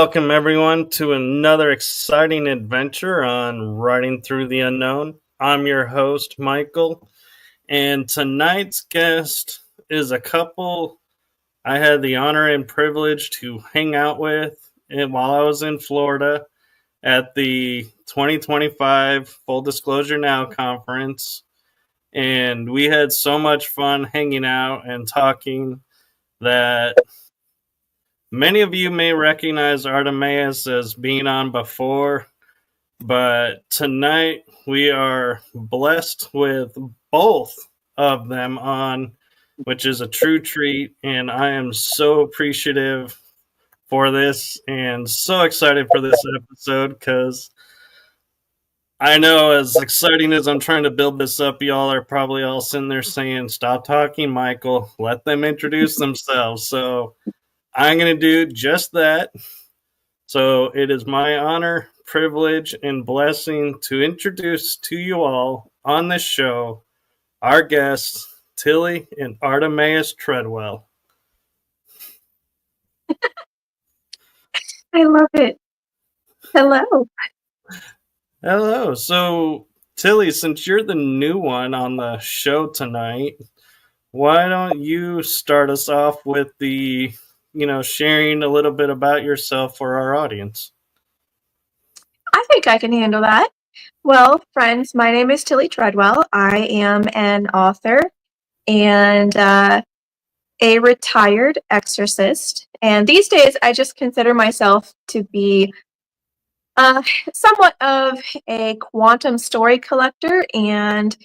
welcome everyone to another exciting adventure on Riding Through the Unknown. I'm your host, Michael, and tonight's guest is a couple I had the honor and privilege to hang out with while I was in Florida at the 2025 Full Disclosure Now conference. And we had so much fun hanging out and talking that many of you may recognize Artemaeus as being on before, but tonight we are blessed with both of them on, which is a true treat, and I am so appreciative for this and so excited for this episode because I know as exciting as I'm trying to build this up, y'all are probably all sitting there saying, "Stop talking, Michael. Let them introduce themselves." So I'm going to do just that. So it is my honor, privilege, and blessing to introduce to you all on this show our guests, Tillie and Artemaeus Treadwell. I love it. Hello. Hello. So, Tillie, since you're the new one on the show tonight, why don't you start us off with the sharing a little bit about yourself for our audience? I think I can handle that. Well, friends, my name is Tillie Treadwell. I am an author and a retired exorcist. And these days, I just consider myself to be somewhat of a quantum story collector. And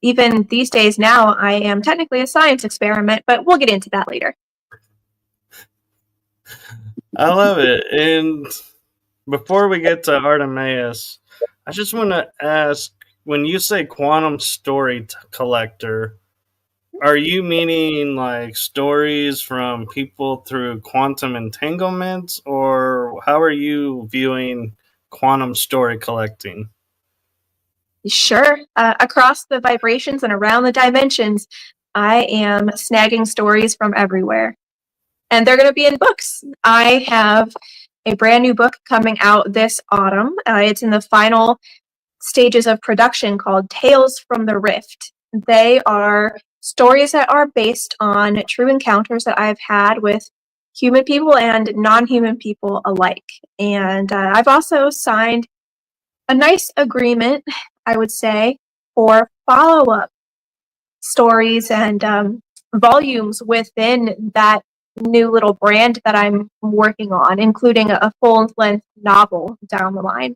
even these days now, I am technically a science experiment, but we'll get into that later. I love it. And before we get to Artemaeus, I just want to ask, when you say quantum story collector, are you meaning like stories from people through quantum entanglements, or how are you viewing quantum story collecting? Sure. Across the vibrations and around the dimensions, I am snagging stories from everywhere. And they're going to be in books. I have a brand new book coming out this autumn. It's in the final stages of production called Tales from the Rift. They are stories that are based on true encounters that I've had with human people and non-human people alike. And I've also signed a nice agreement, I would say, for follow-up stories and volumes within that new little brand that I'm working on, including a full-length novel down the line.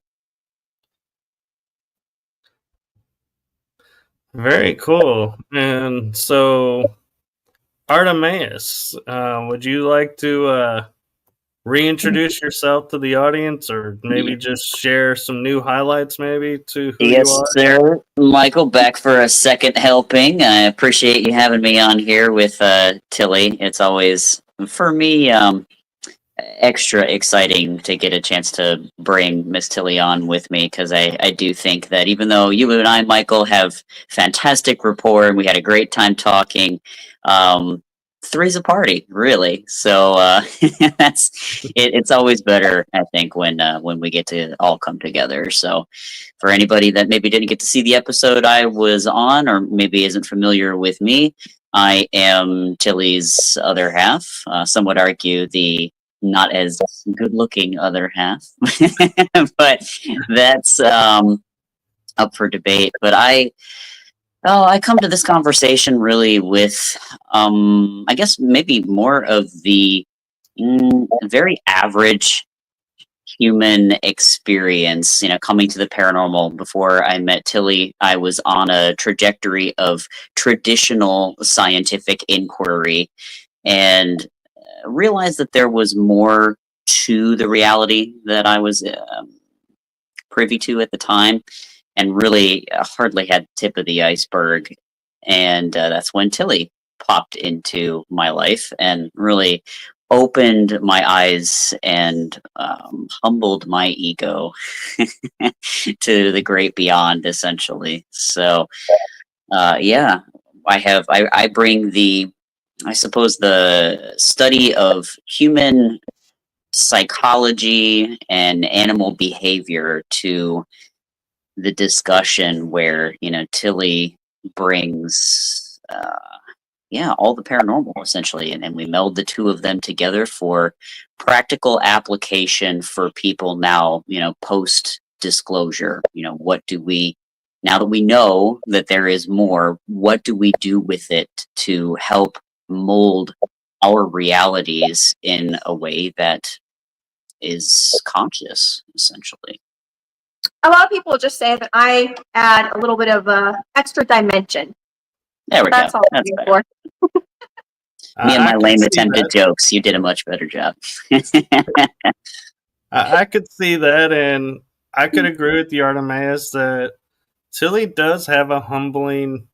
Very cool. And so, Artemaeus, would you like to reintroduce yourself to the audience, or maybe just share some new highlights maybe to who you are? Yes, sir. Michael, back for a second helping. I appreciate you having me on here with Tillie. It's always, for me, extra exciting to get a chance to bring Miss Tillie on with me, because I do think that even though you and I, Michael, have fantastic rapport and we had a great time talking, three's a party, really. So it's always better, I think, when we get to all come together. So for anybody that maybe didn't get to see the episode I was on, or maybe isn't familiar with me, I am Tillie's other half. Some would argue the not as good looking other half, but that's up for debate. But I come to this conversation really with, I guess maybe more of the very average human experience, coming to the paranormal. Before I met Tillie, I was on a trajectory of traditional scientific inquiry and realized that there was more to the reality that I was privy to at the time, and really hardly had the tip of the iceberg. And that's when Tillie popped into my life and really opened my eyes and humbled my ego to the great beyond, essentially. So, yeah, I bring the, I suppose, the study of human psychology and animal behavior to the discussion where, you know, Tillie brings, all the paranormal essentially, and we meld the two of them together for practical application for people now, you know, post disclosure. You know, what do we, now that we know that there is more, what do we do with it to help mold our realities in a way that is conscious, essentially? A lot of people just say that I add a little bit of extra dimension. There we That's go. all I'm That's here better. for. Me and my I lame could see attempted that. jokes. You did a much better job. I could see that, and I could agree with you, Artemaeus, that Tillie does have a humbling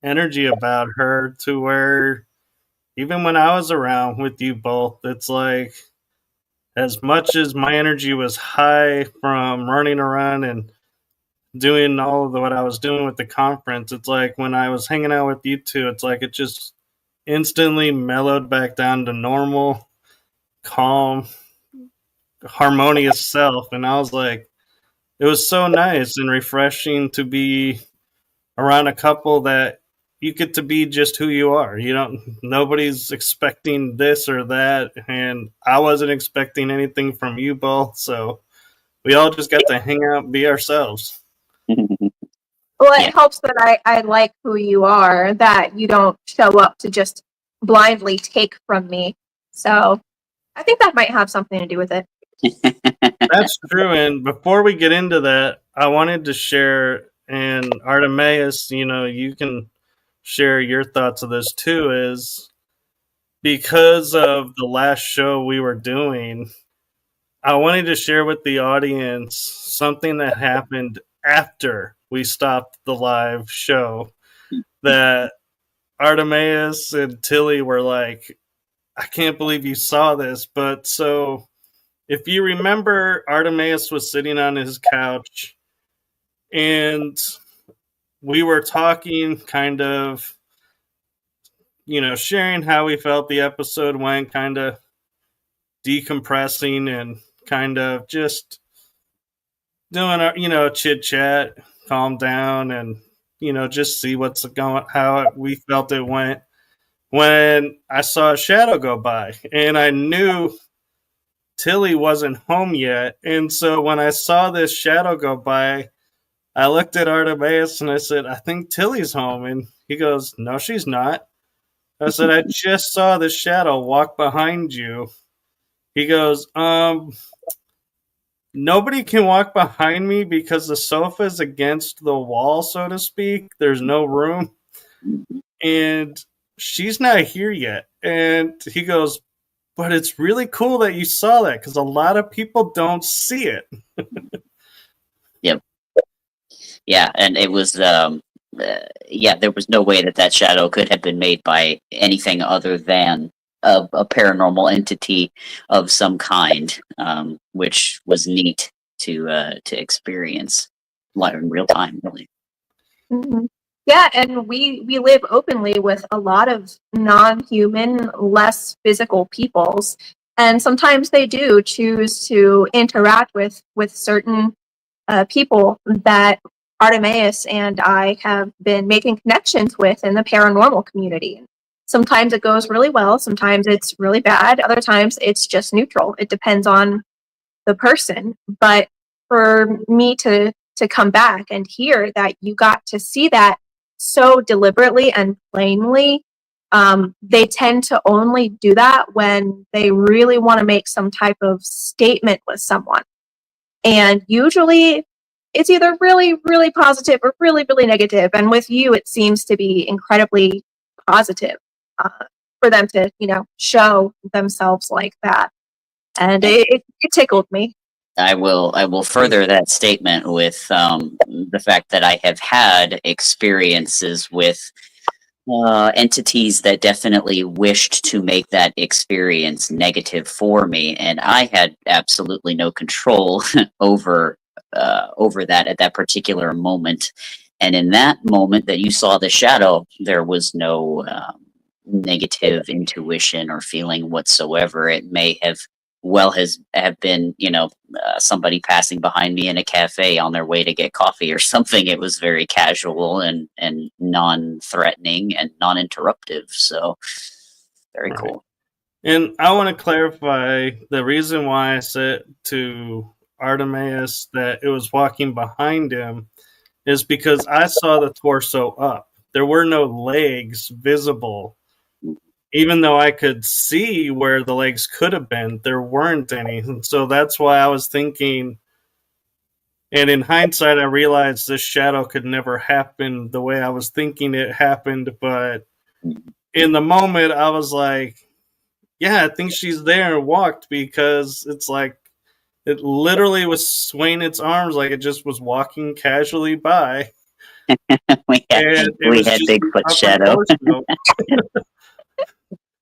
energy about her to where even when I was around with you both, it's like as much as my energy was high from running around and doing all of what I was doing with the conference, it's like when I was hanging out with you two, it's like it just instantly mellowed back down to normal, calm, harmonious self. And I was like, it was so nice and refreshing to be around a couple that you get to be just who you are. You don't, nobody's expecting this or that. And I wasn't expecting anything from you both. So we all just got to hang out and be ourselves. Well, it helps that I like who you are, that you don't show up to just blindly take from me. So I think that might have something to do with it. That's true. And before we get into that, I wanted to share, and Artemaeus, you know, you can share your thoughts of this too, is because of the last show we were doing, I wanted to share with the audience something that happened after we stopped the live show that Artemaeus and Tillie were like, I can't believe you saw this. But so if you remember, Artemaeus was sitting on his couch and we were talking, kind of, you know, sharing how we felt the episode went, kind of decompressing and kind of just doing our, you know, chit chat, calm down, and, you know, just see what's going, how we felt it went. When I saw a shadow go by, and I knew Tillie wasn't home yet. And so when I saw this shadow go by, I looked at Artemaeus and I said, I think Tillie's home. And he goes, no, she's not. I said, I just saw this shadow walk behind you. He goes, nobody can walk behind me because the sofa's against the wall, so to speak. There's no room. And she's not here yet. And he goes, but it's really cool that you saw that because a lot of people don't see it. Yep. Yeah, and it was, there was no way that shadow could have been made by anything other than a paranormal entity of some kind, which was neat to experience in real time, really. Mm-hmm. Yeah, and we live openly with a lot of non-human, less physical peoples, and sometimes they do choose to interact with certain people that Artemaeus and I have been making connections with in the paranormal community. Sometimes it goes really well, sometimes it's really bad, other times it's just neutral. It depends on the person. But for me to come back and hear that you got to see that so deliberately and plainly, they tend to only do that when they really want to make some type of statement with someone. And usually it's either really, really positive or really, really negative. And with you, it seems to be incredibly positive for them to, you know, show themselves like that. And it tickled me. I will further that statement with the fact that I have had experiences with entities that definitely wished to make that experience negative for me, and I had absolutely no control over that at that particular moment. And in that moment that you saw the shadow, there was no negative intuition or feeling whatsoever. It may have well have been, somebody passing behind me in a cafe on their way to get coffee or something. It was very casual and non-threatening and non-interruptive. So very cool. And I want to clarify the reason why I said to Artemaeus that it was walking behind him is because I saw the torso up. There were no legs visible. Even though I could see where the legs could have been, there weren't any. And so that's why I was thinking, and in hindsight, I realized this shadow could never happen the way I was thinking it happened. But in the moment, I was like, yeah, I think she's there, and walked, because it's like it literally was swaying its arms like it just was walking casually by. we had Bigfoot shadow.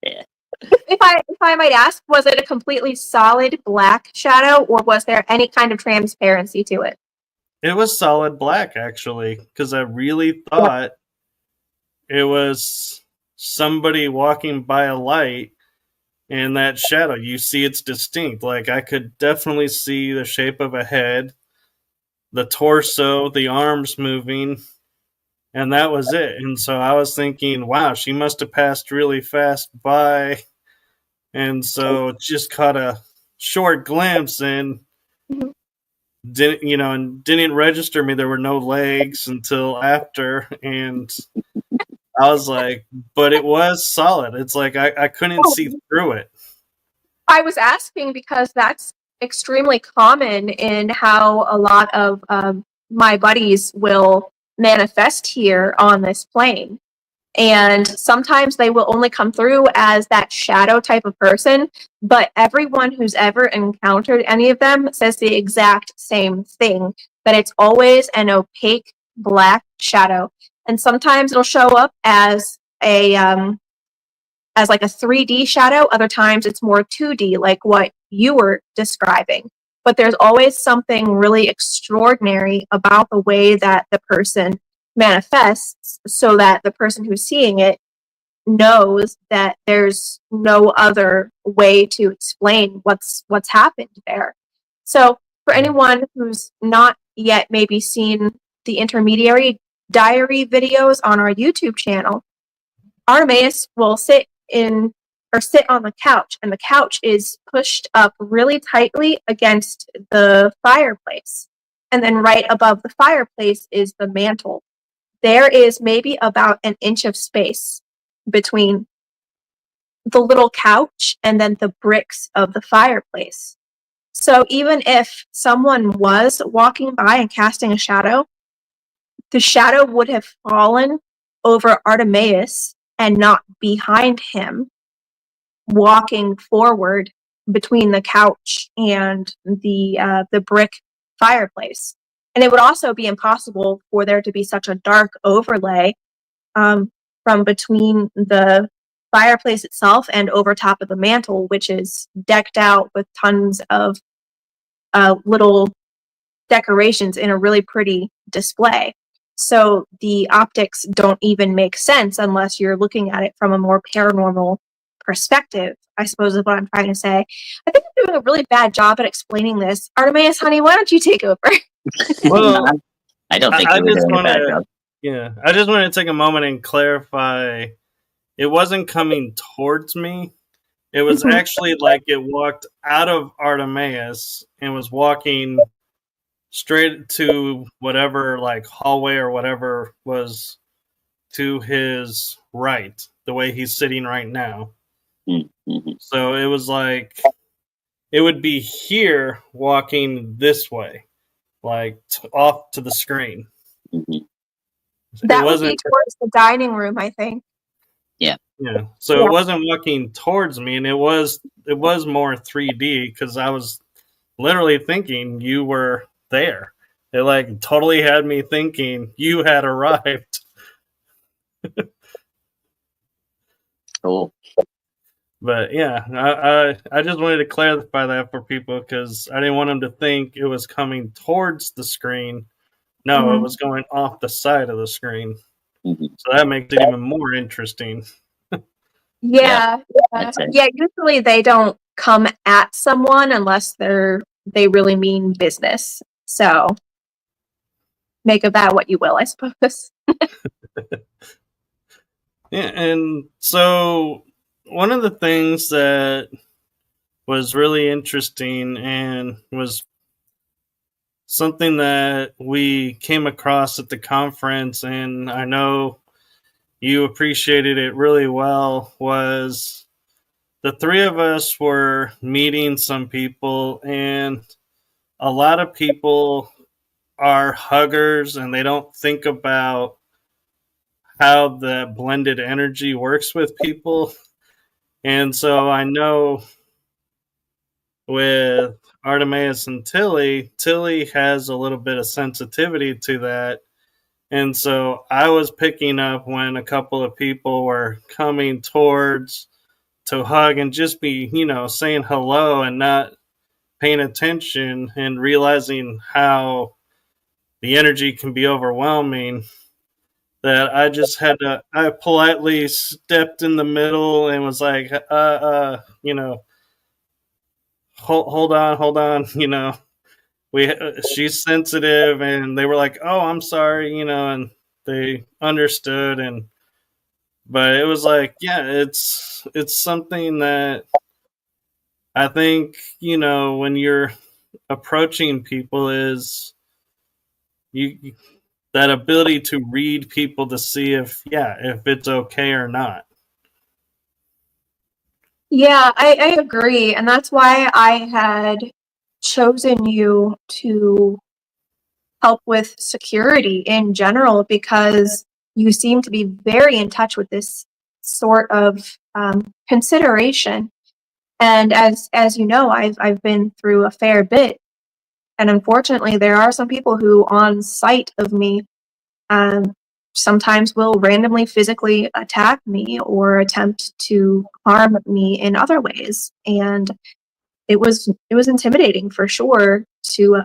Yeah. If I might ask, was it a completely solid black shadow, or was there any kind of transparency to it? It was solid black, actually, because I really thought it was somebody walking by a light, and that shadow, you see it's distinct. Like, I could definitely see the shape of a head, the torso, the arms moving, and that was it. And so I was thinking, wow, she must have passed really fast by, and so just caught a short glimpse and didn't register me. There were no legs until after, and I was like, but it was solid. It's like I couldn't see through it. I was asking because that's extremely common in how a lot of my buddies will manifest here on this plane. And sometimes they will only come through as that shadow type of person, but everyone who's ever encountered any of them says the exact same thing, that it's always an opaque black shadow. And sometimes it'll show up as like a 3D shadow. Other times it's more 2D, like what you were describing. But there's always something really extraordinary about the way that the person manifests, so that the person who's seeing it knows that there's no other way to explain what's happened there. So for anyone who's not yet maybe seen the intermediary diary videos on our YouTube channel, Artemaeus will sit on the couch, and the couch is pushed up really tightly against the fireplace. And then right above the fireplace is the mantle. There is maybe about an inch of space between the little couch and then the bricks of the fireplace. So even if someone was walking by and casting a shadow, the shadow would have fallen over Artemaeus and not behind him, walking forward between the couch and the brick fireplace. And it would also be impossible for there to be such a dark overlay from between the fireplace itself and over top of the mantle, which is decked out with tons of little decorations in a really pretty display. So the optics don't even make sense unless you're looking at it from a more paranormal perspective, I suppose is what I'm trying to say. I think I'm doing a really bad job at explaining this. Artemaeus, honey, why don't you take over? Well, I don't think you were doing a bad job. Yeah, I just want to take a moment and clarify. It wasn't coming towards me. It was actually like it walked out of Artemaeus and was walking straight to whatever, like, hallway or whatever was to his right, the way he's sitting right now. Mm-hmm. So it was like it would be here walking this way, like off to the screen. Mm-hmm. That would be towards the dining room, I think. Yeah. So it wasn't walking towards me, and it was more 3D, because I was literally thinking you were there. It like totally had me thinking you had arrived. Cool. But yeah, I just wanted to clarify that for people, because I didn't want them to think it was coming towards the screen. No, it was going off the side of the screen. Mm-hmm. So that makes it even more interesting. Yeah. Usually they don't come at someone unless they really mean business. So make of that what you will, I suppose. Yeah, and so one of the things that was really interesting and was something that we came across at the conference, and I know you appreciated it really well, was the three of us were meeting some people, and a lot of people are huggers and they don't think about how the blended energy works with people. And so I know with Artemaeus and Tillie has a little bit of sensitivity to that. And so I was picking up when a couple of people were coming towards to hug and just be, saying hello and not paying attention and realizing how the energy can be overwhelming, that I just I politely stepped in the middle and was like, hold on, she's sensitive, and they were like, oh, I'm sorry, and they understood. But it was like, yeah, it's something that I think, when you're approaching people, is you that ability to read people to see if it's okay or not. Yeah, I agree. And that's why I had chosen you to help with security in general, because you seem to be very in touch with this sort of consideration. And as you know, I've been through a fair bit. And unfortunately, there are some people who, on sight of me, sometimes will randomly physically attack me or attempt to harm me in other ways. And it was intimidating for sure to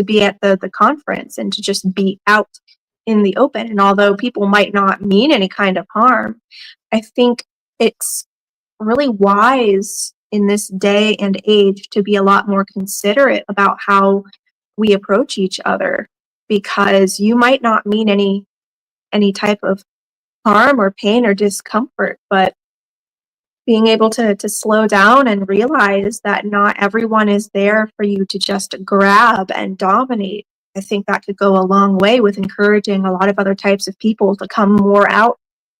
be at the conference and to just be out in the open. And although people might not mean any kind of harm, I think it's really wise in this day and age to be a lot more considerate about how we approach each other, because you might not mean any type of harm or pain or discomfort, but being able to slow down and realize that not everyone is there for you to just grab and dominate. I think that could go a long way with encouraging a lot of other types of people to come more out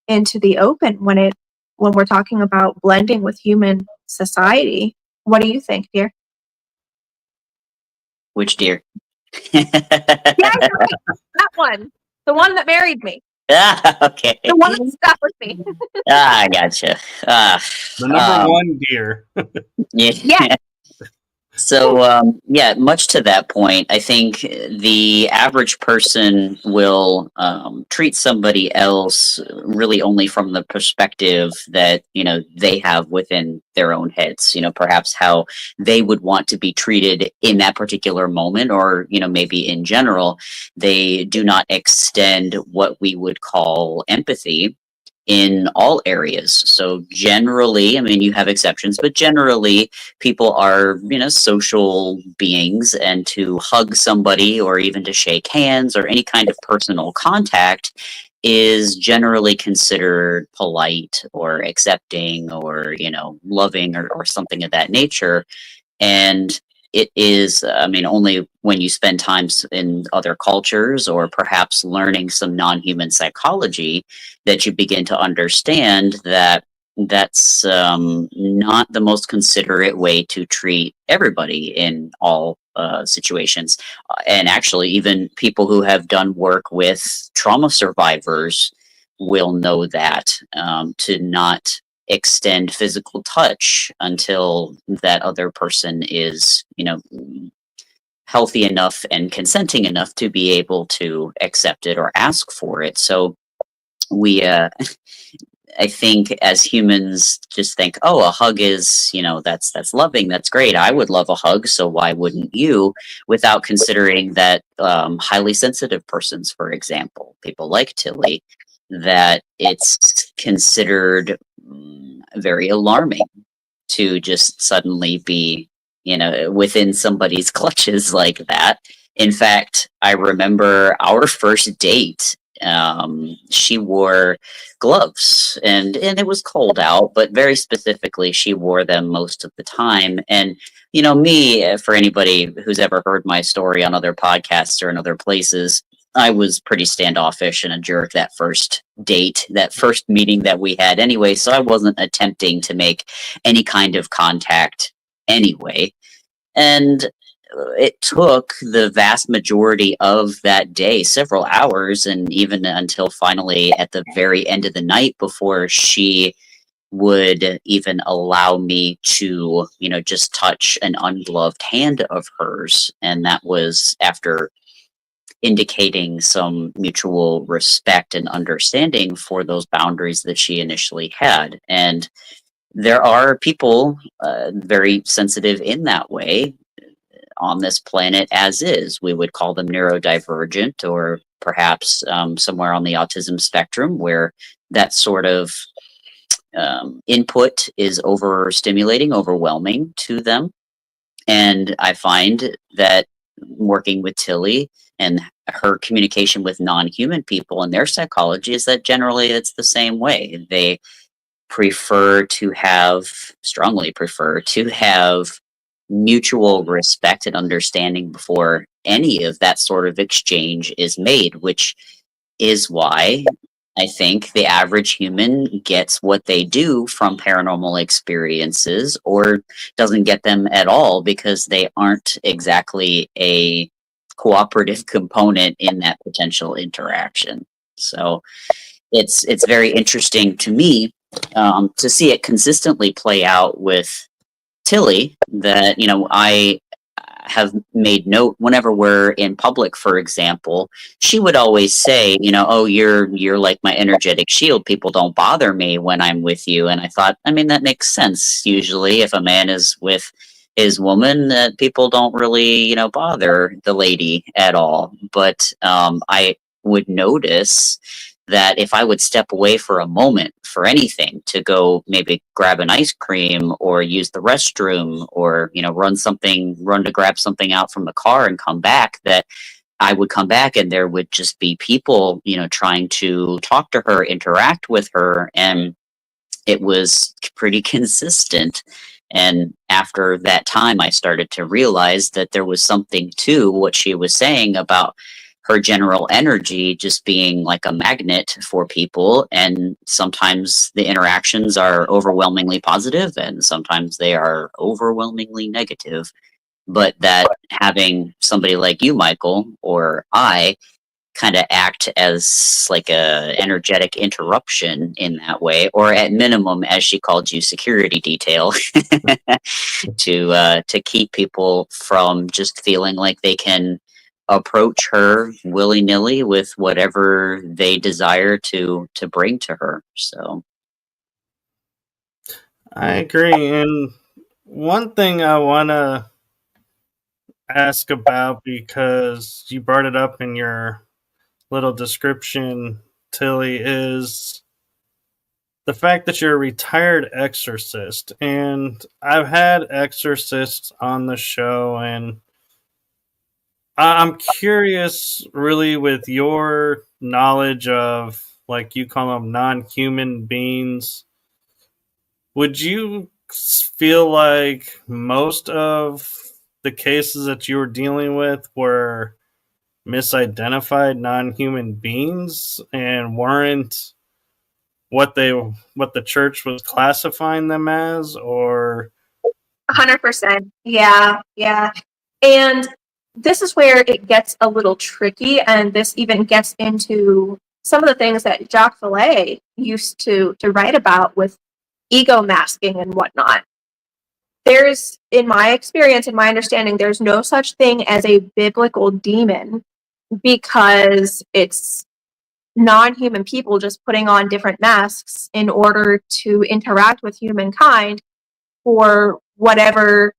into the open when we're talking about blending with human society. What do you think, dear? Which dear? Yeah, that one. The one that married me. Okay. The one that stuck with me. I gotcha. The number one deer. Yeah. So, much to that point, I think the average person will treat somebody else really only from the perspective that, they have within their own heads, perhaps how they would want to be treated in that particular moment, or, maybe in general. They do not extend what we would call empathy in all areas. So generally, I mean, you have exceptions, but generally people are, social beings, and to hug somebody or even to shake hands or any kind of personal contact is generally considered polite or accepting or, loving or something of that nature. And it is, only when you spend time in other cultures or perhaps learning some non-human psychology that you begin to understand that that's not the most considerate way to treat everybody in all situations. And actually, even people who have done work with trauma survivors will know that, to not extend physical touch until that other person is, healthy enough and consenting enough to be able to accept it or ask for it. So we, I think as humans just think, oh, a hug is, that's loving, that's great. I would love a hug, so why wouldn't you? Without considering that highly sensitive persons, for example, people like Tillie, that it's considered very alarming to just suddenly be, within somebody's clutches like that. In fact, I remember our first date. She wore gloves, and it was cold out, but very specifically, she wore them most of the time. And me, for anybody who's ever heard my story on other podcasts or in other places, I was pretty standoffish and a jerk that first date, that first meeting that we had anyway, so I wasn't attempting to make any kind of contact anyway. And it took the vast majority of that day, several hours, and even until finally at the very end of the night, before she would even allow me to, just touch an ungloved hand of hers. And that was after indicating some mutual respect and understanding for those boundaries that she initially had. And there are people very sensitive in that way on this planet as is. We would call them neurodivergent, or perhaps somewhere on the autism spectrum, where that sort of input is overstimulating, overwhelming to them. And I find that working with Tillie and her communication with non-human people and their psychology is that generally it's the same way. They strongly prefer to have mutual respect and understanding before any of that sort of exchange is made, which is why I think the average human gets what they do from paranormal experiences, or doesn't get them at all, because they aren't exactly a cooperative component in that potential interaction. So it's very interesting to me to see it consistently play out with Tillie, that I have made note whenever we're in public, for example, she would always say, oh, you're like my energetic shield. People don't bother me when I'm with you. And I thought, that makes sense. Usually if a man is with his woman, that people don't really, bother the lady at all. But I would notice that if I would step away for a moment for anything, to go maybe grab an ice cream or use the restroom, or run to grab something out from the car and come back, that I would come back and there would just be people trying to talk to her, interact with her, and it was pretty consistent. And after that time, I started to realize that there was something to what she was saying about her general energy just being like a magnet for people. And sometimes the interactions are overwhelmingly positive and sometimes they are overwhelmingly negative. But that having somebody like you, Michael, or I kind of act as like a energetic interruption in that way, or at minimum, as she called you, security detail, to keep people from just feeling like they can approach her willy-nilly with whatever they desire to bring to her. So I agree. And one thing I want to ask about, because you brought it up in your little description, Tillie, is the fact that you're a retired exorcist. And I've had exorcists on the show, and I'm curious, really, with your knowledge of, like you call them, non-human beings, would you feel like most of the cases that you were dealing with were misidentified non-human beings and weren't what the church was classifying them as? Or 100%. Yeah. And this is where it gets a little tricky, and this even gets into some of the things that Jacques Vallée used to write about with ego masking and whatnot. There's, in my experience and my understanding, there's no such thing as a biblical demon, because it's non-human people just putting on different masks in order to interact with humankind for whatever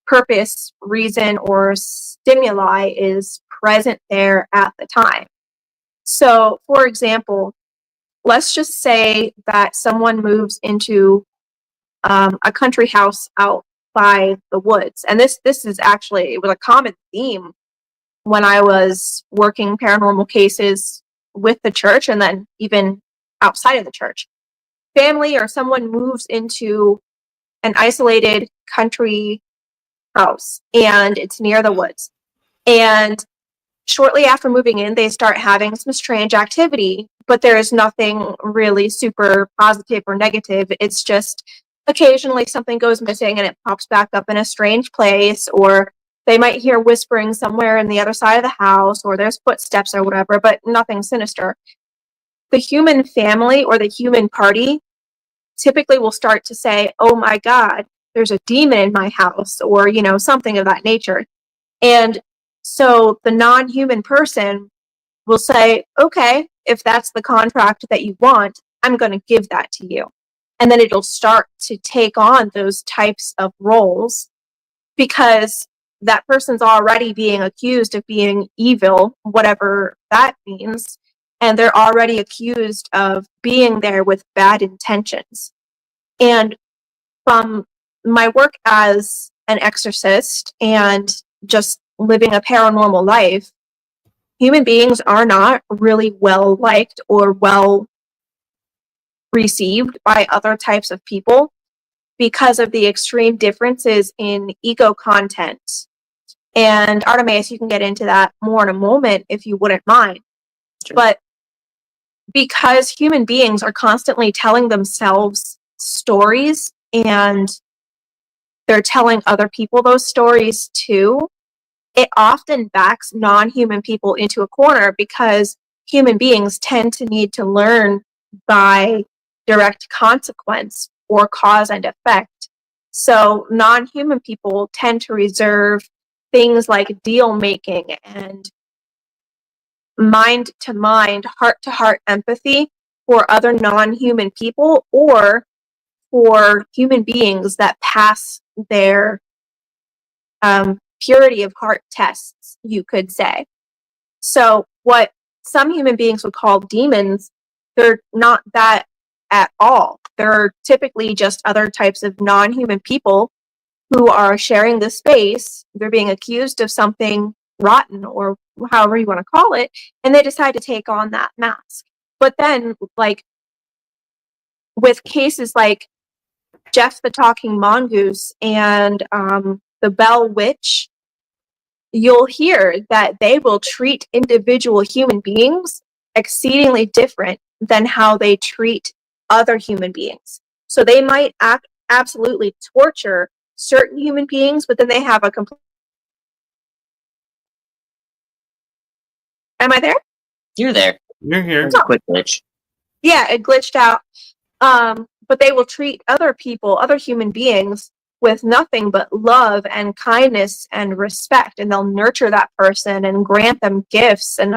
purpose, reason, or stimuli is present there at the time. So, for example, let's just say that someone moves into a country house out by the woods. And this is actually, it was a common theme when I was working paranormal cases with the church and then even outside of the church. Family or someone moves into an isolated country house and it's near the woods. And shortly after moving in, they start having some strange activity, but there is nothing really super positive or negative. It's just occasionally something goes missing and it pops back up in a strange place, or they might hear whispering somewhere in the other side of the house, or there's footsteps or whatever, but nothing sinister. The human family or the human party typically will start to say, oh my God, there's a demon in my house, or, you know, something of that nature. And so the non-human person will say, okay, if that's the contract that you want, I'm going to give that to you. And then it'll start to take on those types of roles because that person's already being accused of being evil, whatever that means. And they're already accused of being there with bad intentions. And from my work as an exorcist and just living a paranormal life, human beings are not really well liked or well received by other types of people because of the extreme differences in ego content. And Artemaeus, you can get into that more in a moment if you wouldn't mind. Sure. But because human beings are constantly telling themselves stories and they're telling other people those stories too, it often backs non-human people into a corner because human beings tend to need to learn by direct consequence or cause and effect. So non-human people tend to reserve things like deal making and mind-to-mind, heart-to-heart empathy for other non-human people or for human beings that pass their purity of heart tests, you could say. So what some human beings would call demons, they're not that at all. They're typically just other types of non-human people who are sharing the space. They're being accused of something rotten or however you want to call it, and they decide to take on that mask. But then, like, with cases like Jeff the Talking Mongoose and the Bell Witch, you'll hear that they will treat individual human beings exceedingly different than how they treat other human beings. So they might absolutely torture certain human beings, but then they have a complete... Am I there? You're there. You're here. There's a quick glitch. Yeah, it glitched out. But they will treat other people, other human beings, with nothing but love and kindness and respect, and they'll nurture that person and grant them gifts and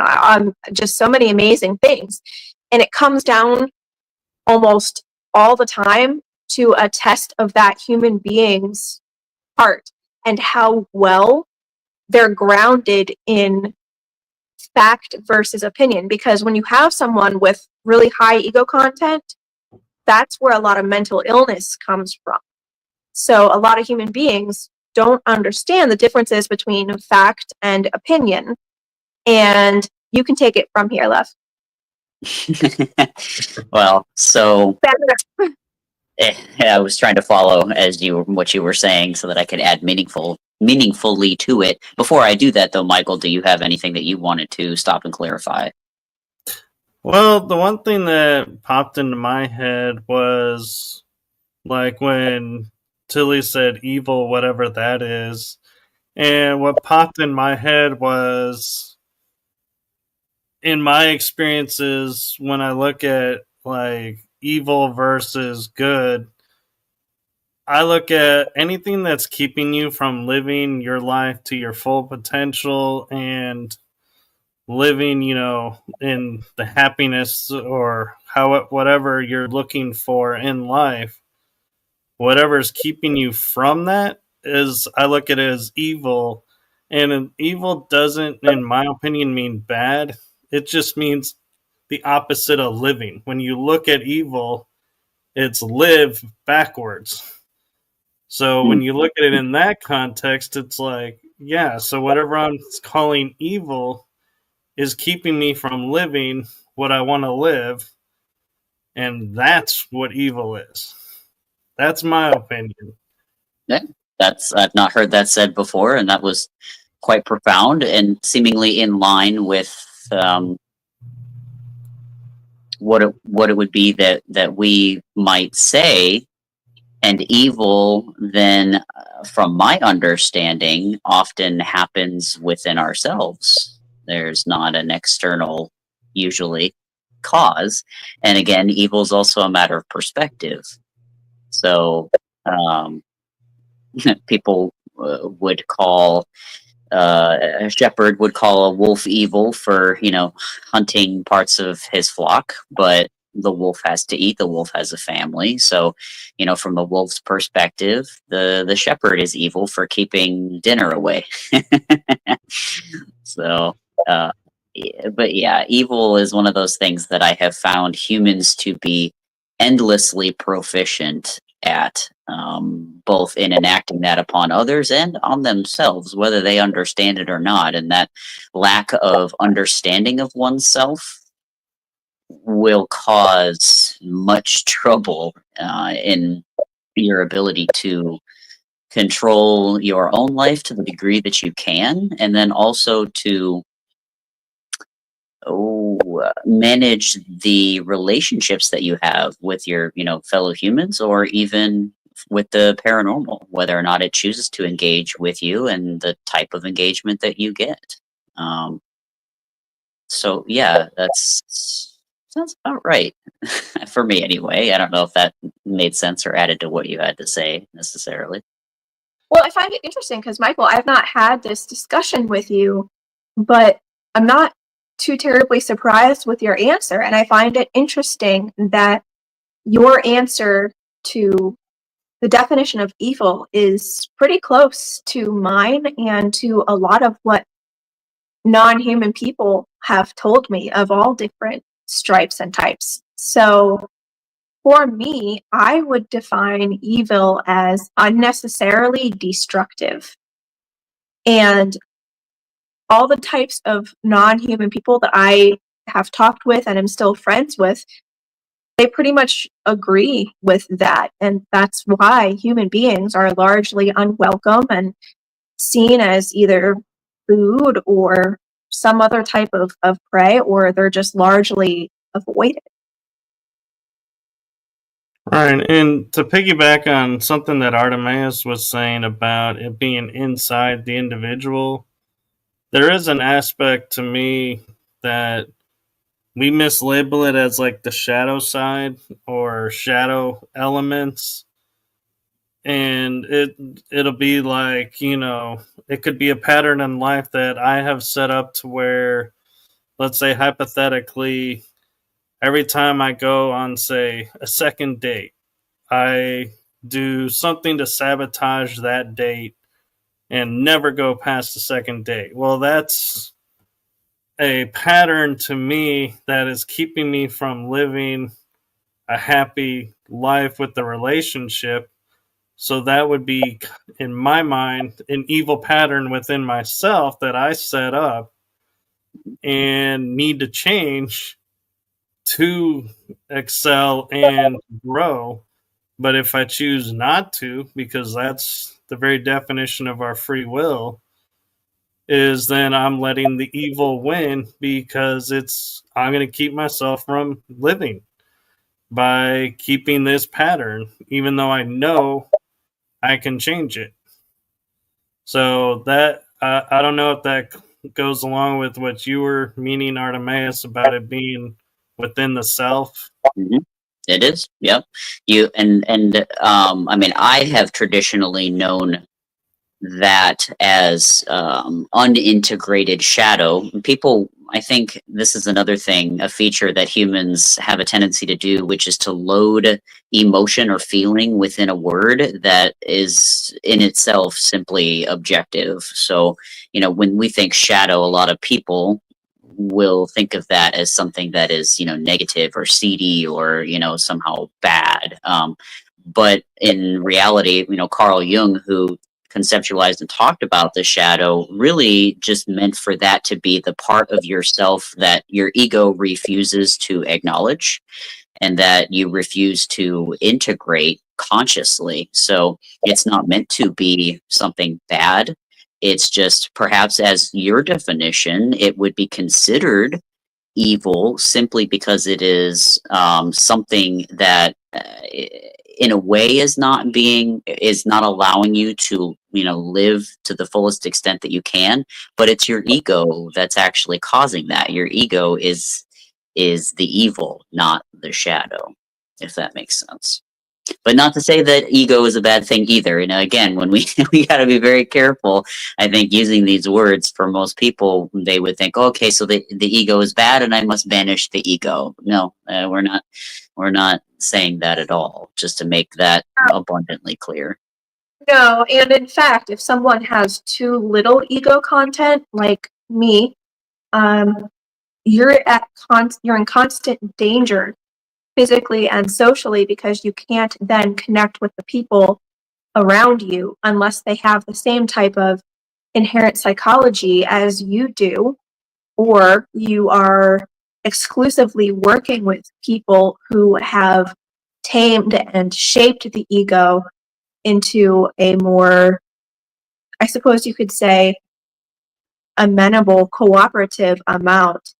just so many amazing things. And it comes down almost all the time to a test of that human being's heart and how well they're grounded in fact versus opinion. Because when you have someone with really high ego content, that's where a lot of mental illness comes from. So a lot of human beings don't understand the differences between fact and opinion. And you can take it from here, Lev. Well, so I was trying to follow what you were saying so that I could add meaningfully to it. Before I do that, though, Michael, do you have anything that you wanted to stop and clarify? Well, the one thing that popped into my head was like when Tillie said evil, whatever that is. And what popped in my head was, in my experiences, when I look at like evil versus good, I look at anything that's keeping you from living your life to your full potential and living, you know, in the happiness or whatever you're looking for in life. Whatever's keeping you from that is, I look at it as evil. And evil doesn't, in my opinion, mean bad. It just means the opposite of living. When you look at evil, it's live backwards. So when you look at it in that context, it's like, yeah, so whatever I'm calling evil is keeping me from living what I want to live. And that's what evil is. That's my opinion. Yeah, I've not heard that said before, and that was quite profound and seemingly in line with what it would be that we might say. And evil, then, from my understanding, often happens within ourselves. There's not an external, usually, cause. And again, evil is also a matter of perspective. So, people would call a shepherd would call a wolf evil for hunting parts of his flock, but the wolf has to eat. The wolf has a family, so from the wolf's perspective, the shepherd is evil for keeping dinner away. So, but yeah, evil is one of those things that I have found humans to be endlessly proficient at, both in enacting that upon others and on themselves, whether they understand it or not. And that lack of understanding of oneself will cause much trouble in your ability to control your own life to the degree that you can, and then also to manage the relationships that you have with your fellow humans, or even with the paranormal, whether or not it chooses to engage with you and the type of engagement that you get. So yeah, that's sounds about right for me anyway. I don't know if that made sense or added to what you had to say necessarily. Well, I find it interesting because, Michael, I've not had this discussion with you, but I'm not too terribly surprised with your answer. And I find it interesting that your answer to the definition of evil is pretty close to mine and to a lot of what non-human people have told me of all different stripes and types. So for me, I would define evil as unnecessarily destructive. And all the types of non-human people that I have talked with and am still friends with, they pretty much agree with that. And that's why human beings are largely unwelcome and seen as either food or some other type of prey, or they're just largely avoided. Right, and to piggyback on something that Artemaeus was saying about it being inside the individual, there is an aspect to me that we mislabel it as like the shadow side or shadow elements, and it'll be like it could be a pattern in life that I have set up to where, let's say hypothetically, every time I go on, say, a second date, I do something to sabotage that date and never go past the second date. Well, that's a pattern to me that is keeping me from living a happy life with the relationship. So that would be, in my mind, an evil pattern within myself that I set up and need to change to excel and grow. But if I choose not to, because that's the very definition of our free will, is then I'm letting the evil win because I'm going to keep myself from living by keeping this pattern, even though I know I can change it. So that I don't know if that goes along with what you were meaning, Artemaeus, about it being within the self. Mm-hmm. It is, yep. You and I mean, I have traditionally known that as unintegrated shadow. People, I think this is another thing, a feature that humans have a tendency to do, which is to load emotion or feeling within a word that is in itself simply objective. So, when we think shadow, a lot of people will think of that as something that is, negative or seedy or, somehow bad. But in reality, Carl Jung, who conceptualized and talked about the shadow, really just meant for that to be the part of yourself that your ego refuses to acknowledge and that you refuse to integrate consciously. So it's not meant to be something bad. It's just, perhaps as your definition, it would be considered evil simply because it is something that in a way is not allowing you to live to the fullest extent that you can, but it's your ego that's actually causing that. Your ego is the evil, not the shadow, if that makes sense. But not to say that ego is a bad thing either. Again, when we got to be very careful. I think using these words, for most people, they would think, okay, so the ego is bad, and I must banish the ego. No, we're not saying that at all. Just to make that abundantly clear. No, and in fact, if someone has too little ego content, like me, you're in constant danger, physically and socially, because you can't then connect with the people around you unless they have the same type of inherent psychology as you do, or you are exclusively working with people who have tamed and shaped the ego into a more, I suppose you could say, amenable, cooperative amount.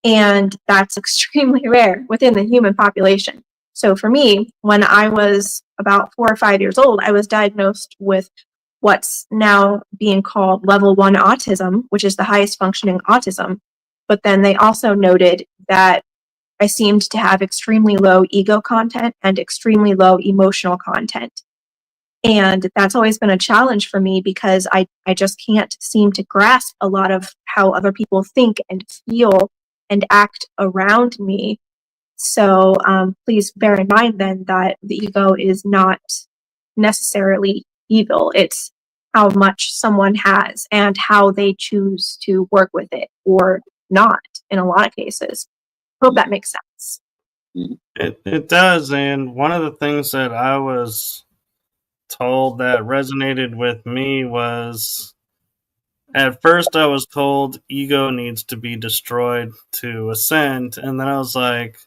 And that's extremely rare within the human population. So for me, when I was about 4 or 5 years old, I was diagnosed with what's now being called level 1 autism, which is the highest functioning autism. But then they also noted that I seemed to have extremely low ego content and extremely low emotional content. And that's always been a challenge for me, because I just can't seem to grasp a lot of how other people think and feel and act around me. So please bear in mind then that the ego is not necessarily evil. It's how much someone has and how they choose to work with it or not in a lot of cases. Hope that makes sense. It does. And one of the things that I was told that resonated with me was, at first I was told ego needs to be destroyed to ascend, and then I was like,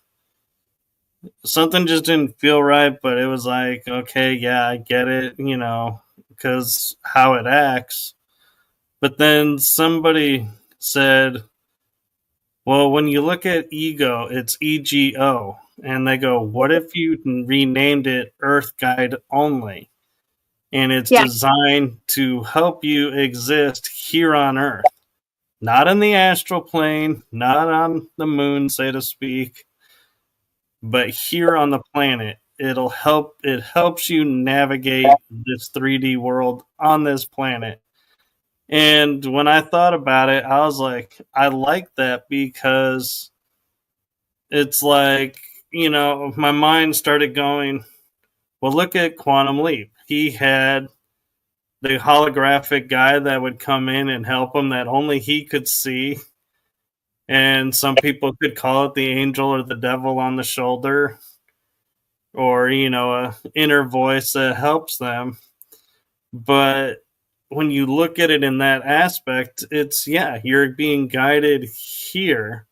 something just didn't feel right, but it was like, okay, yeah, I get it, because how it acts. But then somebody said, well, when you look at ego, it's EGO. And they go, what if you renamed it Earth Guide Only? And it's designed to help you exist here on Earth, not in the astral plane, not on the moon, so to speak, but here on the planet. It helps you navigate this 3D world on this planet. And when I thought about it, I was like, I like that, because it's like, my mind started going, well, look at Quantum Leap. He had the holographic guy that would come in and help him that only he could see. And some people could call it the angel or the devil on the shoulder, or, a inner voice that helps them. But when you look at it in that aspect, it's, you're being guided here.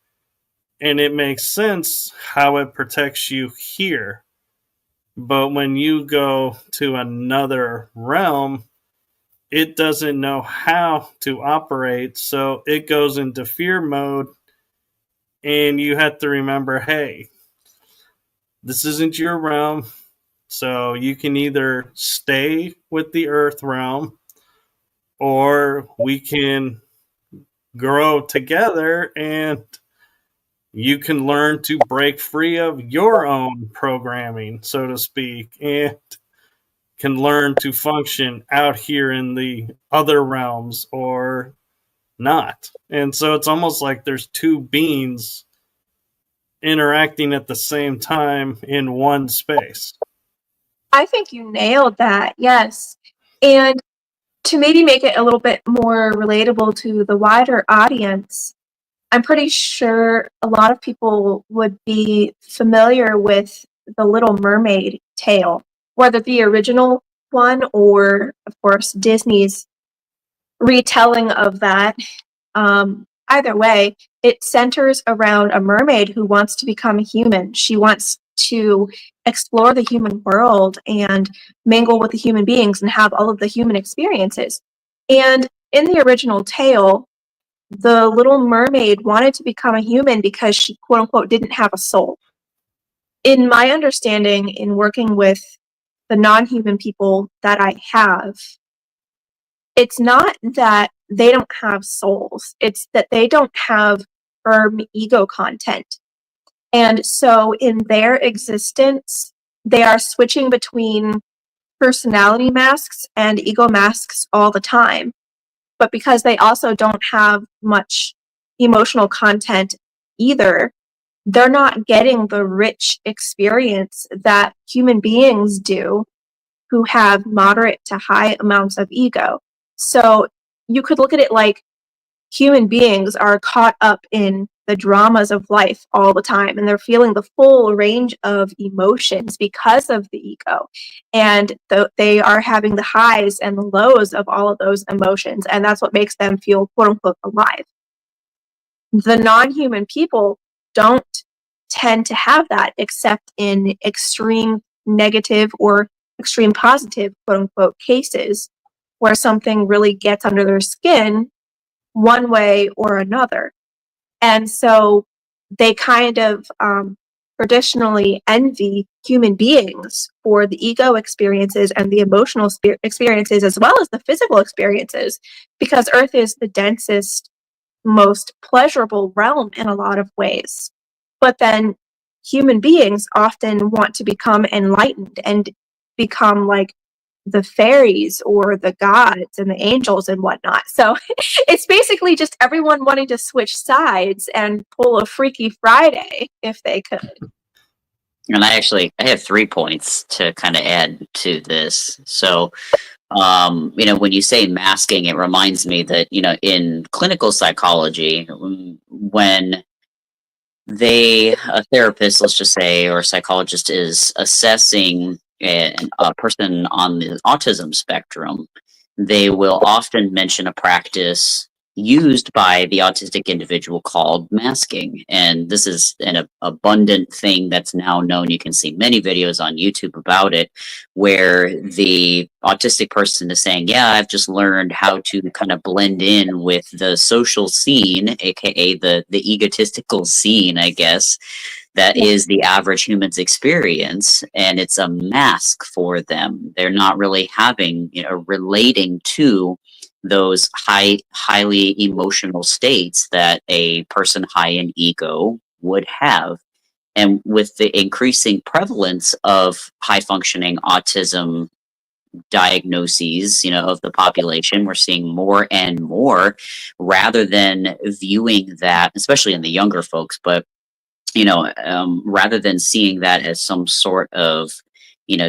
And it makes sense how it protects you here. But when you go to another realm, it doesn't know how to operate, so it goes into fear mode, and you have to remember, hey, this isn't your realm, so you can either stay with the Earth realm, or we can grow together, and you can learn to break free of your own programming, so to speak, and can learn to function out here in the other realms or not. And so it's almost like there's two beings interacting at the same time in one space. I think you nailed that, yes. And to maybe make it a little bit more relatable to the wider audience, I'm pretty sure a lot of people would be familiar with the Little Mermaid tale. whether the original one or, of course, Disney's retelling of that. Either way, it centers around a mermaid who wants to become a human. She wants to explore the human world and mingle with the human beings and have all of the human experiences. And in the original tale, the little mermaid wanted to become a human because she, quote unquote, didn't have a soul. In my understanding, in working with the non-human people that I have, it's not that they don't have souls, it's that they don't have firm ego content. And so in their existence, they are switching between personality masks and ego masks all the time. But because they also don't have much emotional content either, they're not getting the rich experience that human beings do who have moderate to high amounts of ego. So you could look at it like human beings are caught up in the dramas of life all the time, and they're feeling the full range of emotions because of the ego. And they are having the highs and the lows of all of those emotions, and that's what makes them feel, quote unquote, alive. The non-human people don't tend to have that, except in extreme negative or extreme positive, quote unquote, cases where something really gets under their skin one way or another. And so they kind of traditionally envy human beings for the ego experiences and the emotional experiences, as well as the physical experiences, because Earth is the densest, most pleasurable realm in a lot of ways. But then human beings often want to become enlightened and become like the fairies or the gods and the angels and whatnot. So it's basically just everyone wanting to switch sides and pull a Freaky Friday if they could. And I have 3 points to kind of add to this. So, when you say masking, it reminds me that, in clinical psychology, when a therapist, let's just say, or a psychologist is assessing a person on the autism spectrum, they will often mention a practice used by the autistic individual called masking. And this is an abundant thing that's now known. You can see many videos on YouTube about it, where the autistic person is saying, yeah, I've just learned how to kind of blend in with the social scene, aka the egotistical scene, I guess, that is the average human's experience, and it's a mask for them. They're not really having, relating to those highly emotional states that a person high in ego would have. And with the increasing prevalence of high functioning autism diagnoses, of the population, we're seeing more and more, rather than viewing that, especially in the younger folks, but rather than seeing that as some sort of,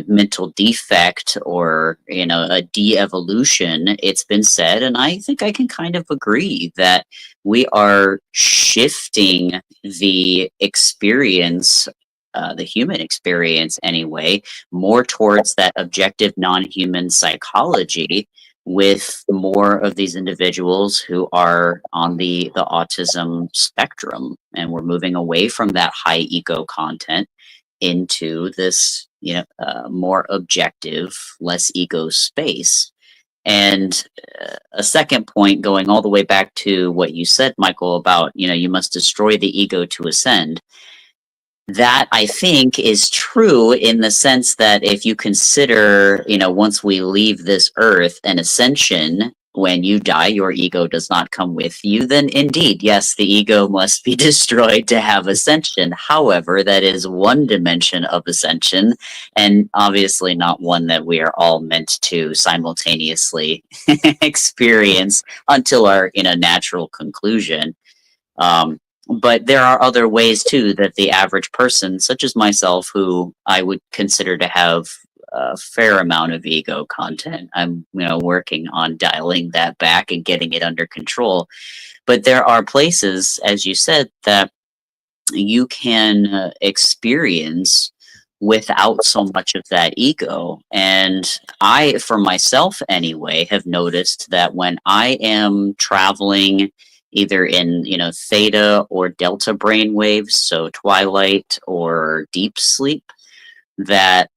mental defect or, a de-evolution, it's been said, and I think I can kind of agree, that we are shifting the experience, the human experience anyway, more towards that objective non-human psychology, with more of these individuals who are on the autism spectrum, and we're moving away from that high ego content into this more objective, less ego space. And a second point, going all the way back to what you said, Michael, about you must destroy the ego to ascend. That, I think, is true in the sense that if you consider, once we leave this earth, an ascension, when you die, your ego does not come with you, then indeed, yes, the ego must be destroyed to have ascension. However, that is one dimension of ascension, and obviously not one that we are all meant to simultaneously experience until our natural conclusion. But there are other ways too that the average person, such as myself, who I would consider to have a fair amount of ego content, I'm working on dialing that back and getting it under control. But there are places, as you said, that you can experience without so much of that ego. And I, for myself anyway, have noticed that when I am traveling either in, theta or delta brain waves, so twilight or deep sleep, that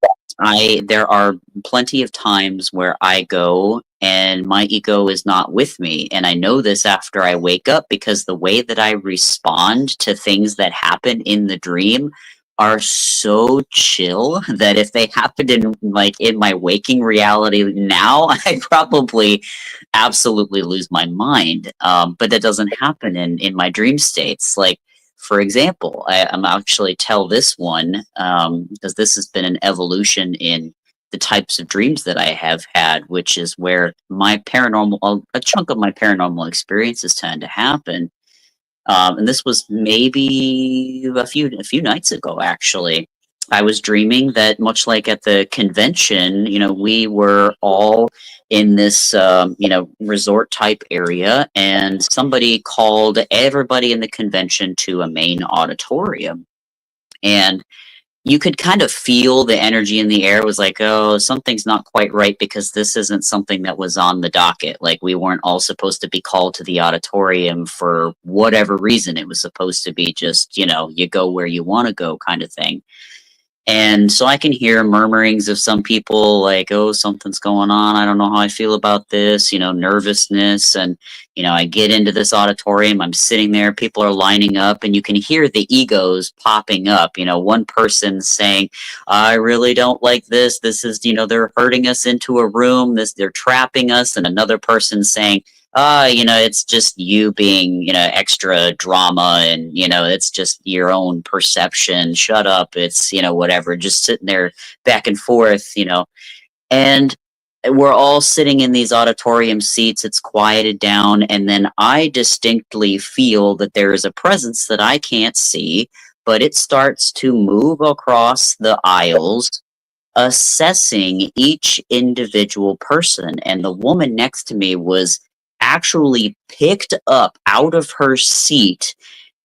there are plenty of times where I go and my ego is not with me. And I know this after I wake up, because the way that I respond to things that happen in the dream are so chill that if they happened in my waking reality now, I'd probably absolutely lose my mind. But that doesn't happen in my dream states. Like, for example, I'm actually tell this one because this has been an evolution in the types of dreams that I have had, which is where a chunk of my paranormal experiences tend to happen. And this was maybe a few nights ago, actually. I was dreaming that, much like at the convention, we were all in this, resort type area, and somebody called everybody in the convention to a main auditorium. And you could kind of feel the energy in the air. It was like, oh, something's not quite right, because this isn't something that was on the docket. Like, we weren't all supposed to be called to the auditorium for whatever reason. It was supposed to be just, you go where you want to go kind of thing. And so I can hear murmurings of some people like, oh, something's going on. I don't know how I feel about this, nervousness. And, I get into this auditorium, I'm sitting there, people are lining up, and you can hear the egos popping up. One person saying, I really don't like this. This is, they're herding us into a room. They're trapping us. And another person saying, it's just you being, extra drama, and, it's just your own perception. Shut up. It's, whatever, just sitting there back and forth, and we're all sitting in these auditorium seats. It's quieted down. And then I distinctly feel that there is a presence that I can't see, but it starts to move across the aisles, assessing each individual person. And the woman next to me was actually picked up out of her seat,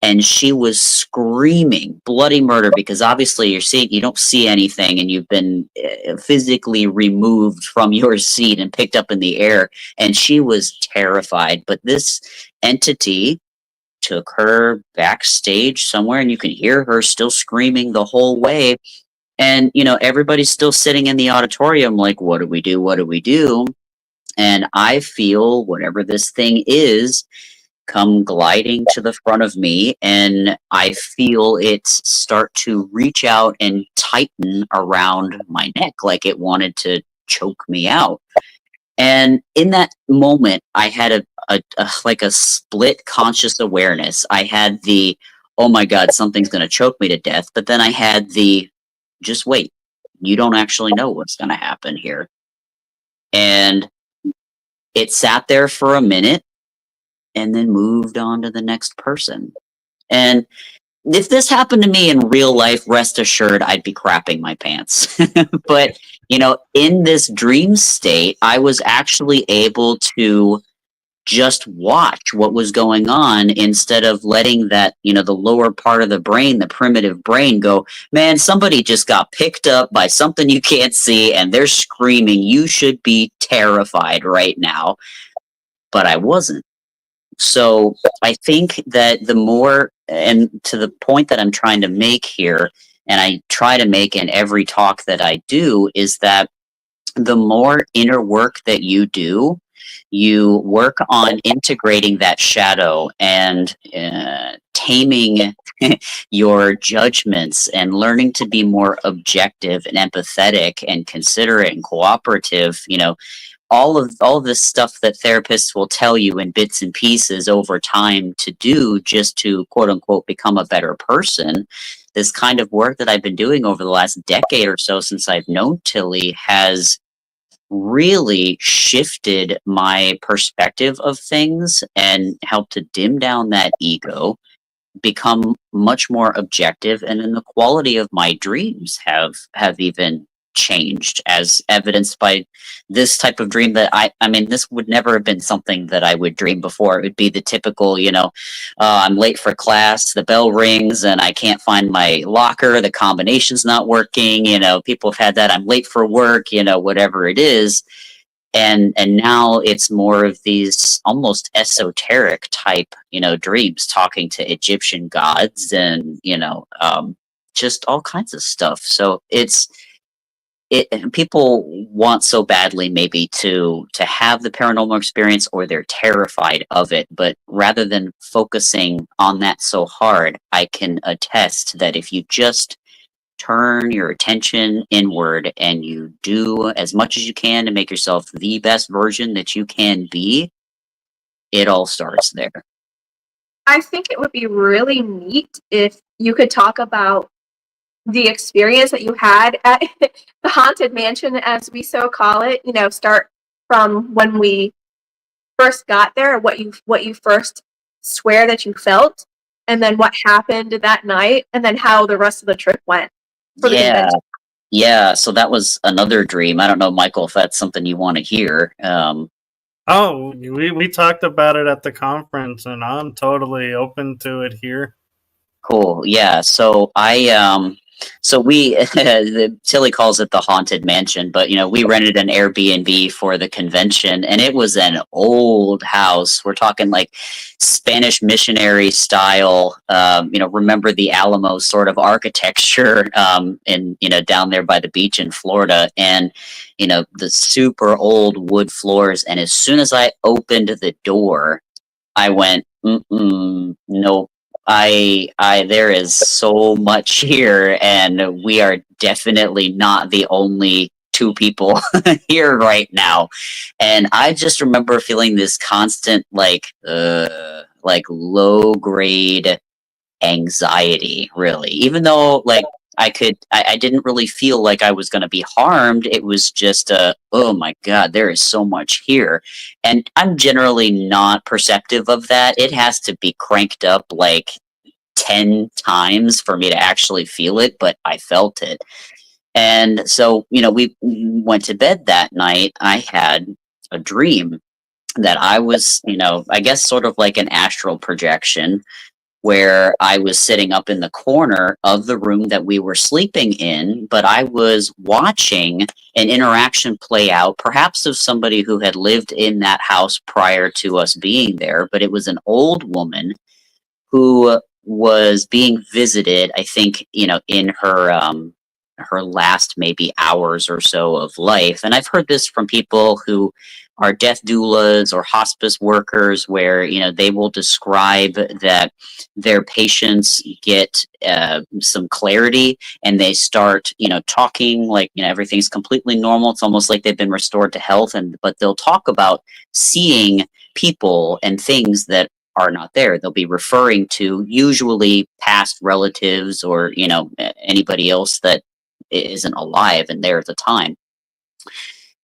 and she was screaming bloody murder, because obviously you don't see anything, and you've been physically removed from your seat and picked up in the air, and she was terrified. But this entity took her backstage somewhere, and you can hear her still screaming the whole way. And, everybody's still sitting in the auditorium like, what do we do? What do we do? And I feel whatever this thing is come gliding to the front of me, and I feel it start to reach out and tighten around my neck like it wanted to choke me out. And in that moment, I had a split conscious awareness. I had the, oh my God, something's going to choke me to death. But then I had the, just wait, you don't actually know what's going to happen here. And it sat there for a minute and then moved on to the next person. And if this happened to me in real life, rest assured, I'd be crapping my pants. But, in this dream state, I was actually able to just watch what was going on, instead of letting that, the lower part of the brain, the primitive brain, go, man, somebody just got picked up by something you can't see and they're screaming, you should be terrified right now. But I wasn't. So I think that the more, and to the point that I'm trying to make here, and I try to make in every talk that I do, is that the more inner work that you do, you work on integrating that shadow and taming your judgments and learning to be more objective and empathetic and considerate and cooperative. All of this stuff that therapists will tell you in bits and pieces over time to do, just to quote unquote become a better person. This kind of work that I've been doing over the last decade or so since I've known Tillie has really shifted my perspective of things and helped to dim down that ego, become much more objective, and then the quality of my dreams have even changed, as evidenced by this type of dream that I mean, this would never have been something that I would dream before. It would be the typical, I'm late for class, the bell rings, and I can't find my locker, the combination's not working, people have had that, I'm late for work, whatever it is. And now it's more of these almost esoteric type, dreams, talking to Egyptian gods and, just all kinds of stuff. So people want so badly maybe to have the paranormal experience, or they're terrified of it, but rather than focusing on that so hard, I can attest that if you just turn your attention inward and you do as much as you can to make yourself the best version that you can be, it all starts there. I think it would be really neat if you could talk about the experience that you had at the haunted mansion, as we so call it, start from when we first got there, what you first swear that you felt, and then what happened that night, and then how the rest of the trip went for the convention. Yeah, so that was another dream. I don't know, Michael, if that's something you want to hear. Oh, we talked about it at the conference, and I'm totally open to it here. Cool. Yeah. So we Tillie calls it the haunted mansion, but we rented an Airbnb for the convention, and it was an old house. We're talking like Spanish missionary style. Remember the Alamo sort of architecture, in down there by the beach in Florida, and the super old wood floors. And as soon as I opened the door, I went, nope. There is so much here, and we are definitely not the only two people here right now. And I just remember feeling this constant, like low grade anxiety, really, even though I didn't really feel like I was going to be harmed. It was just oh my God, there is so much here. And I'm generally not perceptive of that. It has to be cranked up like 10 times for me to actually feel it, but I felt it. And so, we went to bed that night. I had a dream that I was, I guess sort of like an astral projection, where I was sitting up in the corner of the room that we were sleeping in, but I was watching an interaction play out, perhaps of somebody who had lived in that house prior to us being there. But it was an old woman who was being visited, I think, in her last maybe hours or so of life. And I've heard this from people who are death doulas or hospice workers, where they will describe that their patients get some clarity, and they start talking like everything's completely normal. It's almost like they've been restored to health, but they'll talk about seeing people and things that are not there. They'll be referring to usually past relatives or anybody else that isn't alive and there at the time.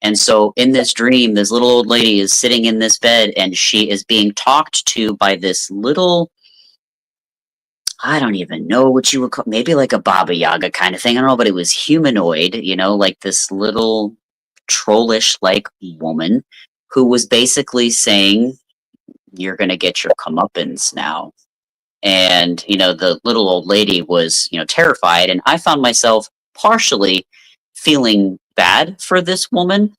And so in this dream, this little old lady is sitting in this bed, and she is being talked to by this little, I don't even know what you would call, maybe like a Baba Yaga kind of thing. I don't know, but it was humanoid, like this little trollish like woman who was basically saying, "You're going to get your comeuppance now." And, the little old lady was, terrified. And I found myself partially feeling bad for this woman,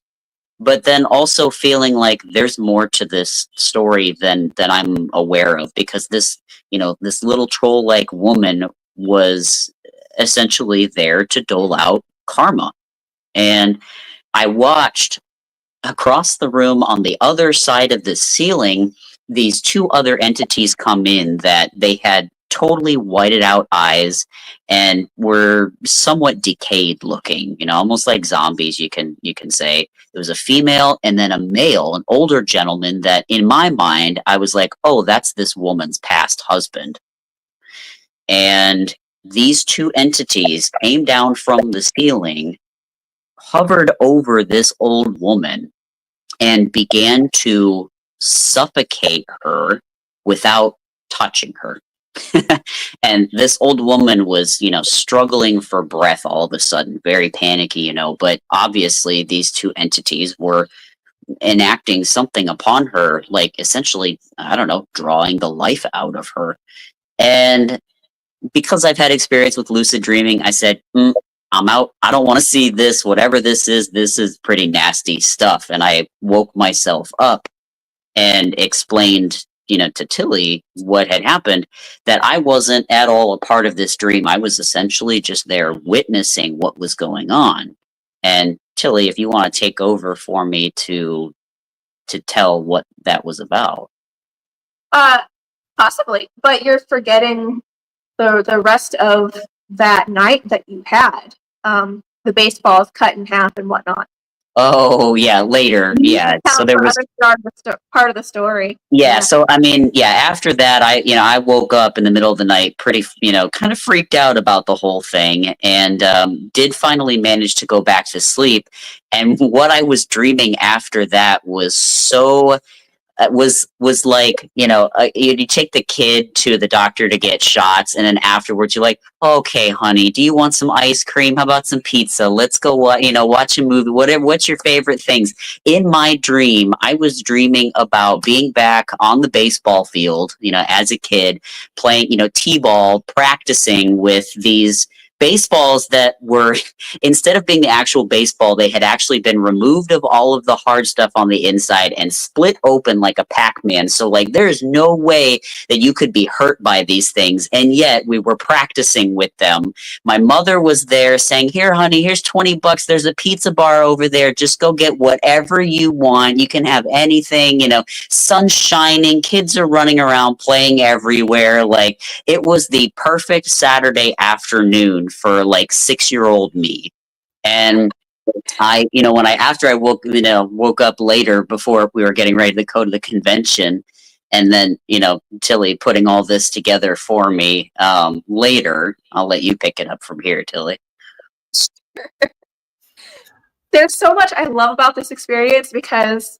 but then also feeling like there's more to this story than I'm aware of, because this little troll-like woman was essentially there to dole out karma. And I watched across the room on the other side of the ceiling these two other entities come in that they had totally whited out eyes and were somewhat decayed looking, almost like zombies, you can say. It was a female and then a male, an older gentleman that in my mind I was like, oh, that's this woman's past husband. And these two entities came down from the ceiling, hovered over this old woman, and began to suffocate her without touching her. And this old woman was, struggling for breath all of a sudden, very panicky, but obviously these two entities were enacting something upon her, like essentially, I don't know, drawing the life out of her. And because I've had experience with lucid dreaming, I said, I'm out. I don't want to see this. Whatever this is pretty nasty stuff. And I woke myself up and explained, to Tillie what had happened, that I wasn't at all a part of this dream. I was essentially just there witnessing what was going on. And Tillie, if you want to take over for me to tell what that was about. Possibly, but you're forgetting the rest of that night that you had. The baseballs cut in half and whatnot. Oh yeah, later. Yeah, so there was part of the story. Yeah, so I mean, yeah, after that I woke up in the middle of the night pretty, kind of freaked out about the whole thing, and did finally manage to go back to sleep. And what I was dreaming after that was so was like, you take the kid to the doctor to get shots, and then afterwards you're like, okay, honey, do you want some ice cream? How about some pizza? Let's go, watch a movie. Whatever. What's your favorite things? In my dream, I was dreaming about being back on the baseball field, as a kid, playing, t-ball, practicing with these baseballs that were, instead of being the actual baseball, they had actually been removed of all of the hard stuff on the inside and split open like a Pac-Man. So like there's no way that you could be hurt by these things. And yet we were practicing with them. My mother was there saying, here, honey, here's $20. There's a pizza bar over there. Just go get whatever you want. You can have anything, sun shining, kids are running around playing everywhere. Like it was the perfect Saturday afternoon for like 6-year-old me. And after I woke up later before we were getting ready to go to the convention, and then, Tillie putting all this together for me later, I'll let you pick it up from here, Tillie. There's so much I love about this experience because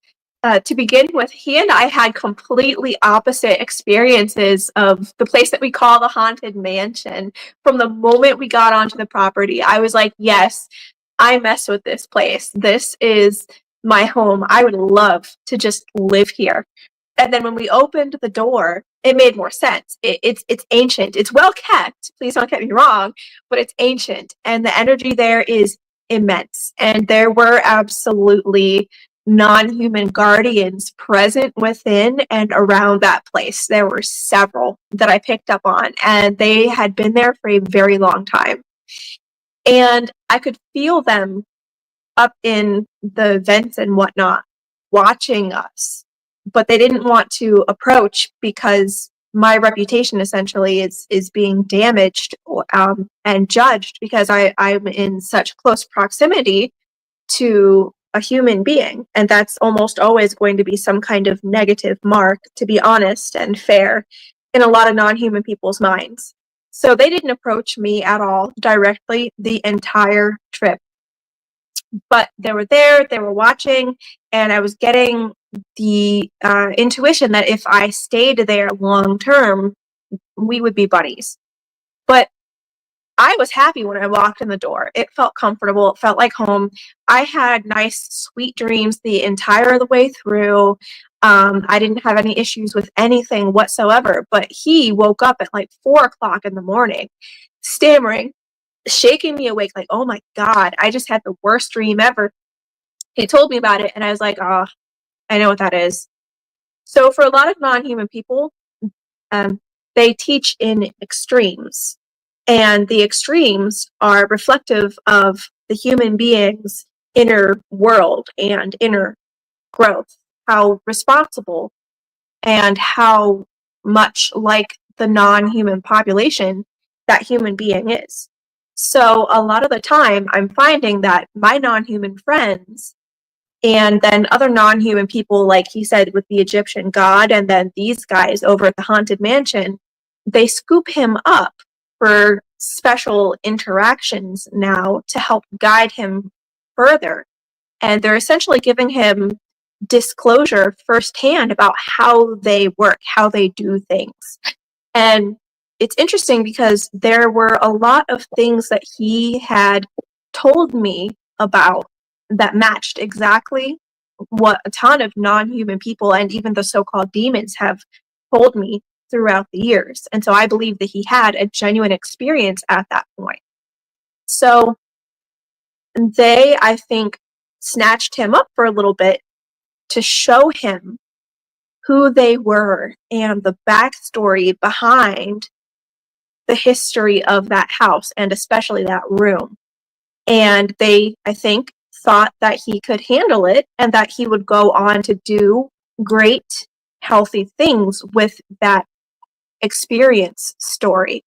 to begin with, he and I had completely opposite experiences of the place that we call the Haunted Mansion. From the moment we got onto the property, I was like, yes, I mess with this place. This is my home. I would love to just live here. And then when we opened the door, it made more sense. It's ancient. It's well kept. Please don't get me wrong, but it's ancient. And the energy there is immense. And there were absolutely non-human guardians present within and around that place. There were several that I picked up on, and they had been there for a very long time. And I could feel them up in the vents and whatnot, watching us. But they didn't want to approach because my reputation essentially is being damaged and judged because I'm in such close proximity to a human being, and that's almost always going to be some kind of negative mark, to be honest and fair, in a lot of non-human people's minds. So they didn't approach me at all directly the entire trip, but they were there, they were watching, and I was getting the intuition that if I stayed there long term, we would be buddies. But I was happy when I walked in the door. It felt comfortable. It felt like home. I had nice, sweet dreams the entire of the way through. I didn't have any issues with anything whatsoever. But he woke up at like 4 o'clock in the morning, stammering, shaking me awake like, oh my God, I just had the worst dream ever. He told me about it, and I was like, oh, I know what that is. So for a lot of non-human people, they teach in extremes. And the extremes are reflective of the human being's inner world and inner growth, how responsible and how much like the non-human population that human being is. So a lot of the time, I'm finding that my non-human friends and then other non-human people, like he said, with the Egyptian god, and then these guys over at the Haunted Mansion, they scoop him up for special interactions now to help guide him further. And they're essentially giving him disclosure firsthand about how they work, how they do things. And it's interesting because there were a lot of things that he had told me about that matched exactly what a ton of non-human people and even the so-called demons have told me throughout the years. And so I believe that he had a genuine experience at that point. So they, I think, snatched him up for a little bit to show him who they were and the backstory behind the history of that house and especially that room. And they, I think, thought that he could handle it and that he would go on to do great, healthy things with that experience story.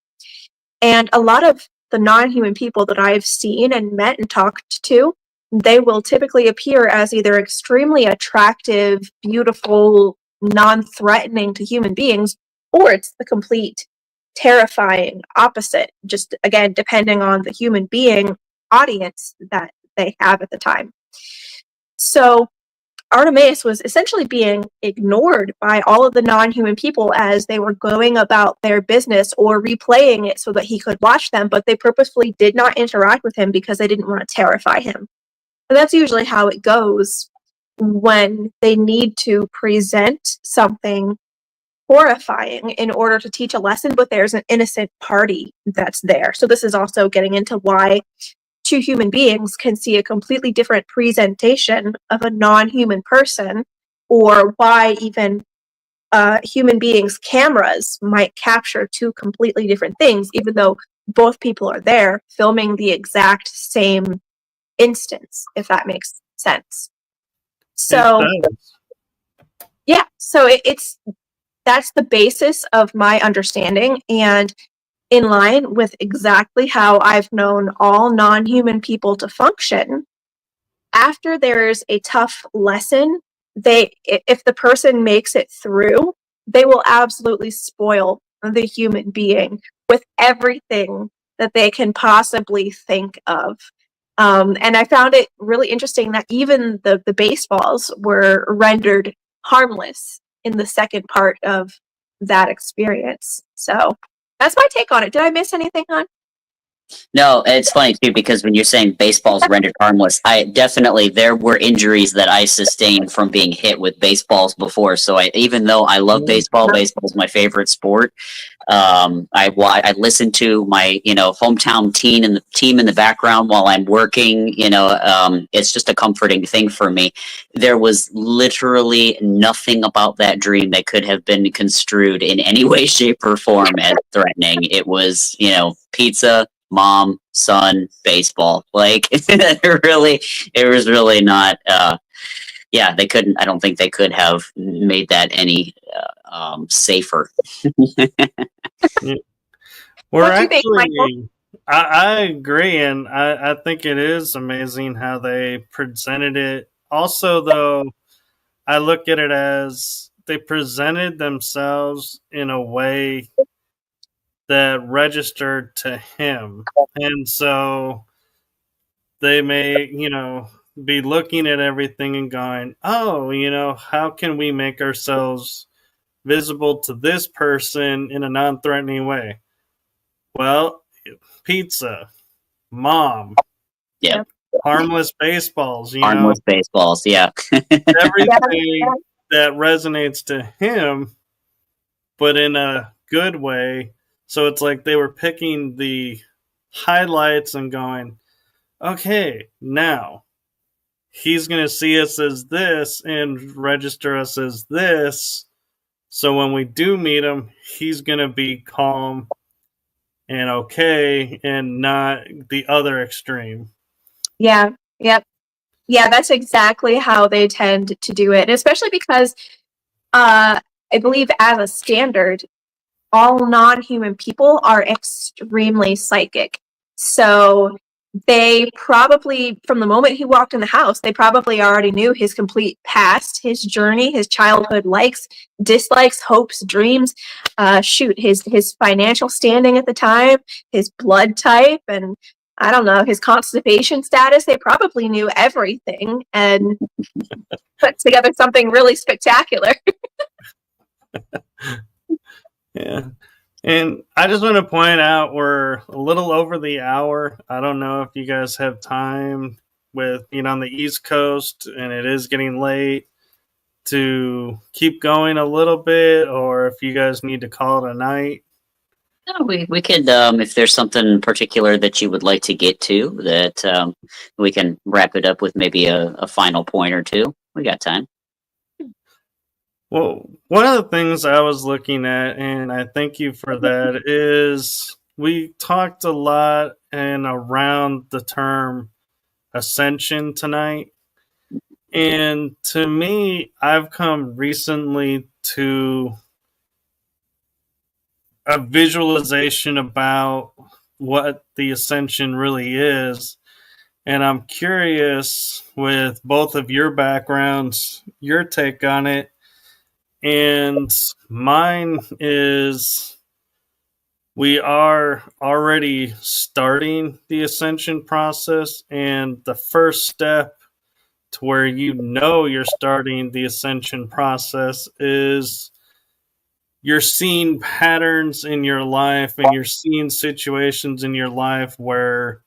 And a lot of the non-human people that I've seen and met and talked to, they will typically appear as either extremely attractive, beautiful, non-threatening to human beings, or it's the complete terrifying opposite, just again, depending on the human being audience that they have at the time. So Artemaeus was essentially being ignored by all of the non-human people as they were going about their business or replaying it so that he could watch them, but they purposefully did not interact with him because they didn't want to terrify him. And that's usually how it goes when they need to present something horrifying in order to teach a lesson, but there's an innocent party that's there. So this is also getting into why two human beings can see a completely different presentation of a non-human person, or why even human beings' cameras might capture two completely different things, even though both people are there filming the exact same instance, if that makes sense. So, yeah, so it's that's the basis of my understanding, and in line with exactly how I've known all non-human people to function. After there's a tough lesson, if the person makes it through, they will absolutely spoil the human being with everything that they can possibly think of. And I found it really interesting that even the baseballs were rendered harmless in the second part of that experience. So that's my take on it. Did I miss anything, hon? No, it's funny too because when you're saying baseball's rendered harmless, there were injuries that I sustained from being hit with baseballs before. So even though I love baseball, baseball's my favorite sport. I listen to my hometown team in the background while I'm working. It's just a comforting thing for me. There was literally nothing about that dream that could have been construed in any way, shape, or form as threatening. It was pizza, mom, son, baseball. Like it was really not. They couldn't. I don't think they could have made that any safer. We're actually, I agree, and I think it is amazing how they presented it. Also, though, I look at it as they presented themselves in a way that registered to him, and so they may, be looking at everything and going, "Oh, how can we make ourselves visible to this person in a non-threatening way?" Well, pizza, mom, yeah, harmless baseballs, harmless baseballs, yeah. Everything that resonates to him, but in a good way. So it's like they were picking the highlights and going, okay, now he's going to see us as this and register us as this. So when we do meet him, he's going to be calm and okay and not the other extreme. Yeah, yep. Yeah, that's exactly how they tend to do it, especially because I believe as a standard, all non-human people are extremely psychic. So they probably, from the moment he walked in the house, they probably already knew his complete past, his journey, his childhood likes, dislikes, hopes, dreams, his financial standing at the time, his blood type, and I don't know, his constipation status. They probably knew everything and put together something really spectacular. Yeah. And I just want to point out we're a little over the hour. I don't know if you guys have time with being on the East Coast and it is getting late to keep going a little bit, or if you guys need to call it a night. No, we could, if there's something particular that you would like to get to, that we can wrap it up with maybe a final point or two. We got time. Well, one of the things I was looking at, and I thank you for that, is we talked a lot and around the term ascension tonight. And to me, I've come recently to a visualization about what the ascension really is. And I'm curious, with both of your backgrounds, your take on it. And mine is we are already starting the ascension process. And the first step to where you know you're starting the ascension process is you're seeing patterns in your life and you're seeing situations in your life where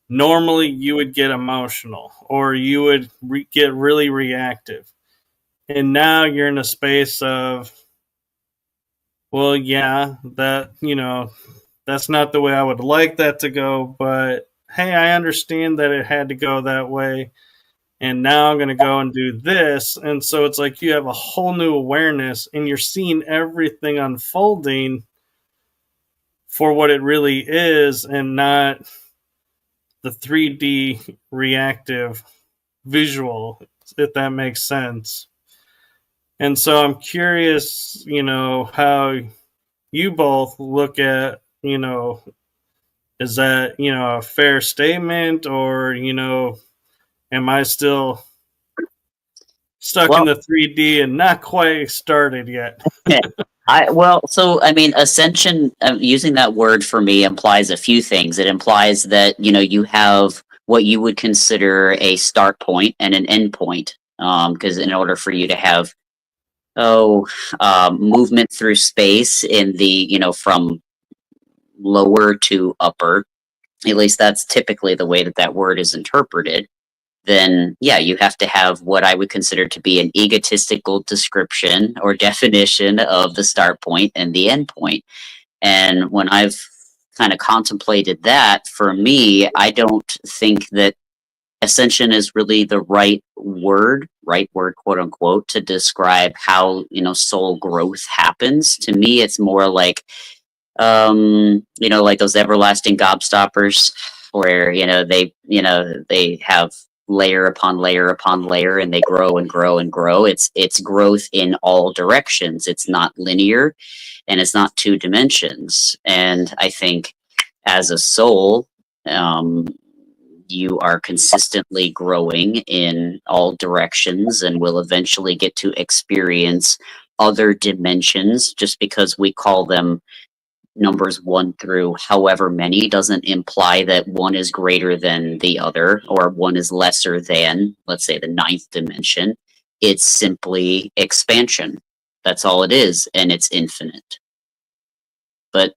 normally you would get emotional or you would get really reactive. And now you're in a space of, well, yeah, that, that's not the way I would like that to go, but hey, I understand that it had to go that way. And now I'm going to go and do this. And so it's like you have a whole new awareness and you're seeing everything unfolding for what it really is and not the 3D reactive visual, if that makes sense. And so I'm curious, how you both look at, is that, a fair statement or, am I still stuck in the 3D and not quite started yet? Ascension, using that word for me implies a few things. It implies that, you have what you would consider a start point and an end point. Because in order for you to have movement through space in the, from lower to upper, at least that's typically the way that word is interpreted, then yeah, you have to have what I would consider to be an egotistical description or definition of the start point and the end point. And when I've kind of contemplated that, for me, I don't think that ascension is really the right word, quote unquote, to describe how, soul growth happens. To me, it's more like, like those everlasting gobstoppers where, they have layer upon layer upon layer and they grow and grow and grow. It's growth in all directions. It's not linear and it's not two dimensions. And I think as a soul, you are consistently growing in all directions and will eventually get to experience other dimensions. Just because we call them numbers 1 through however many doesn't imply that one is greater than the other or one is lesser than, let's say, the 9th dimension. It's simply expansion. That's all it is, and it's infinite. But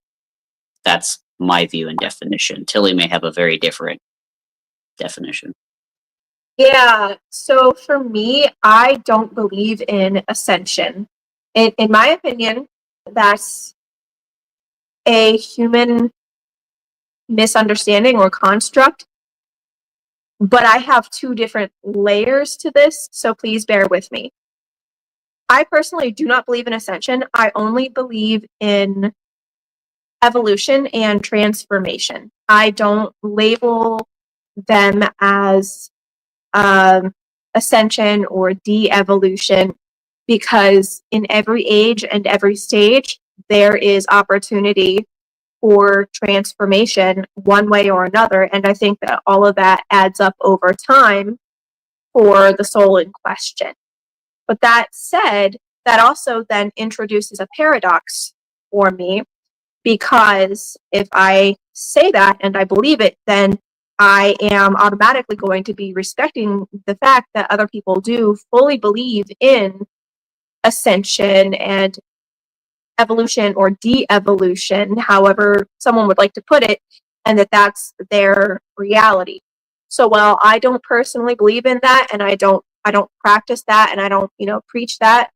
that's my view and definition. Tillie may have a very different definition. Yeah, so for me, I don't believe in ascension. In my opinion, that's a human misunderstanding or construct. But I have 2 different layers to this, so please bear with me. I personally do not believe in ascension. I only believe in evolution and transformation. I don't label them as ascension or de-evolution because in every age and every stage, there is opportunity for transformation one way or another. And I think that all of that adds up over time for the soul in question. But that said, that also then introduces a paradox for me, because if I say that and I believe it, then I am automatically going to be respecting the fact that other people do fully believe in ascension and evolution or de-evolution, however someone would like to put it, and that's their reality. So while I don't personally believe in that, and I don't practice that, and I don't, preach that,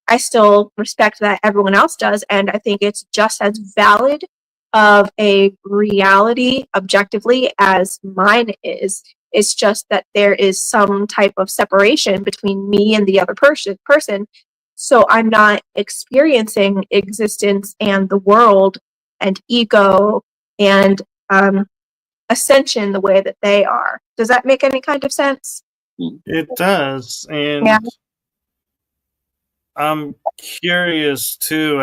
I still respect that everyone else does, and I think it's just as valid of a reality objectively as mine is. It's just that there is some type of separation between me and the other person. So I'm not experiencing existence and the world and ego and ascension the way that they are. Does that make any kind of sense? It does. And Yeah. I'm curious too,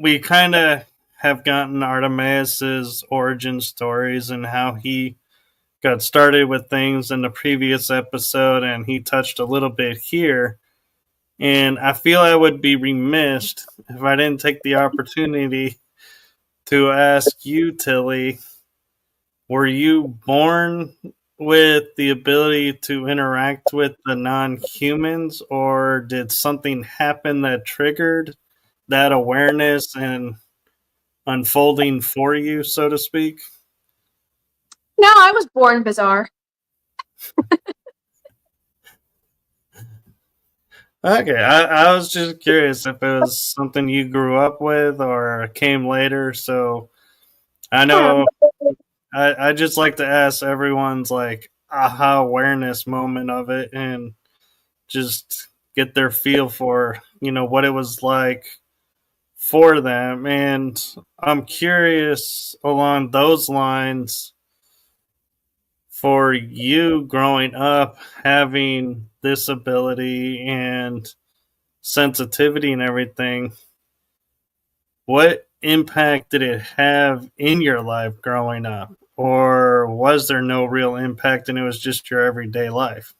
we kind of have gotten Artemaeus' origin stories and how he got started with things in the previous episode, and he touched a little bit here. And I feel I would be remiss if I didn't take the opportunity to ask you, Tillie, were you born with the ability to interact with the non-humans, or did something happen that triggered that awareness and unfolding for you, so to speak? No, I was born bizarre. Okay, I was just curious if it was something you grew up with or came later. So I know I just like to ask everyone's like aha awareness moment of it and just get their feel for, what it was like for them. And I'm curious along those lines, for you growing up having this ability and sensitivity and everything, what impact did it have in your life growing up? Or was there no real impact and it was just your everyday life?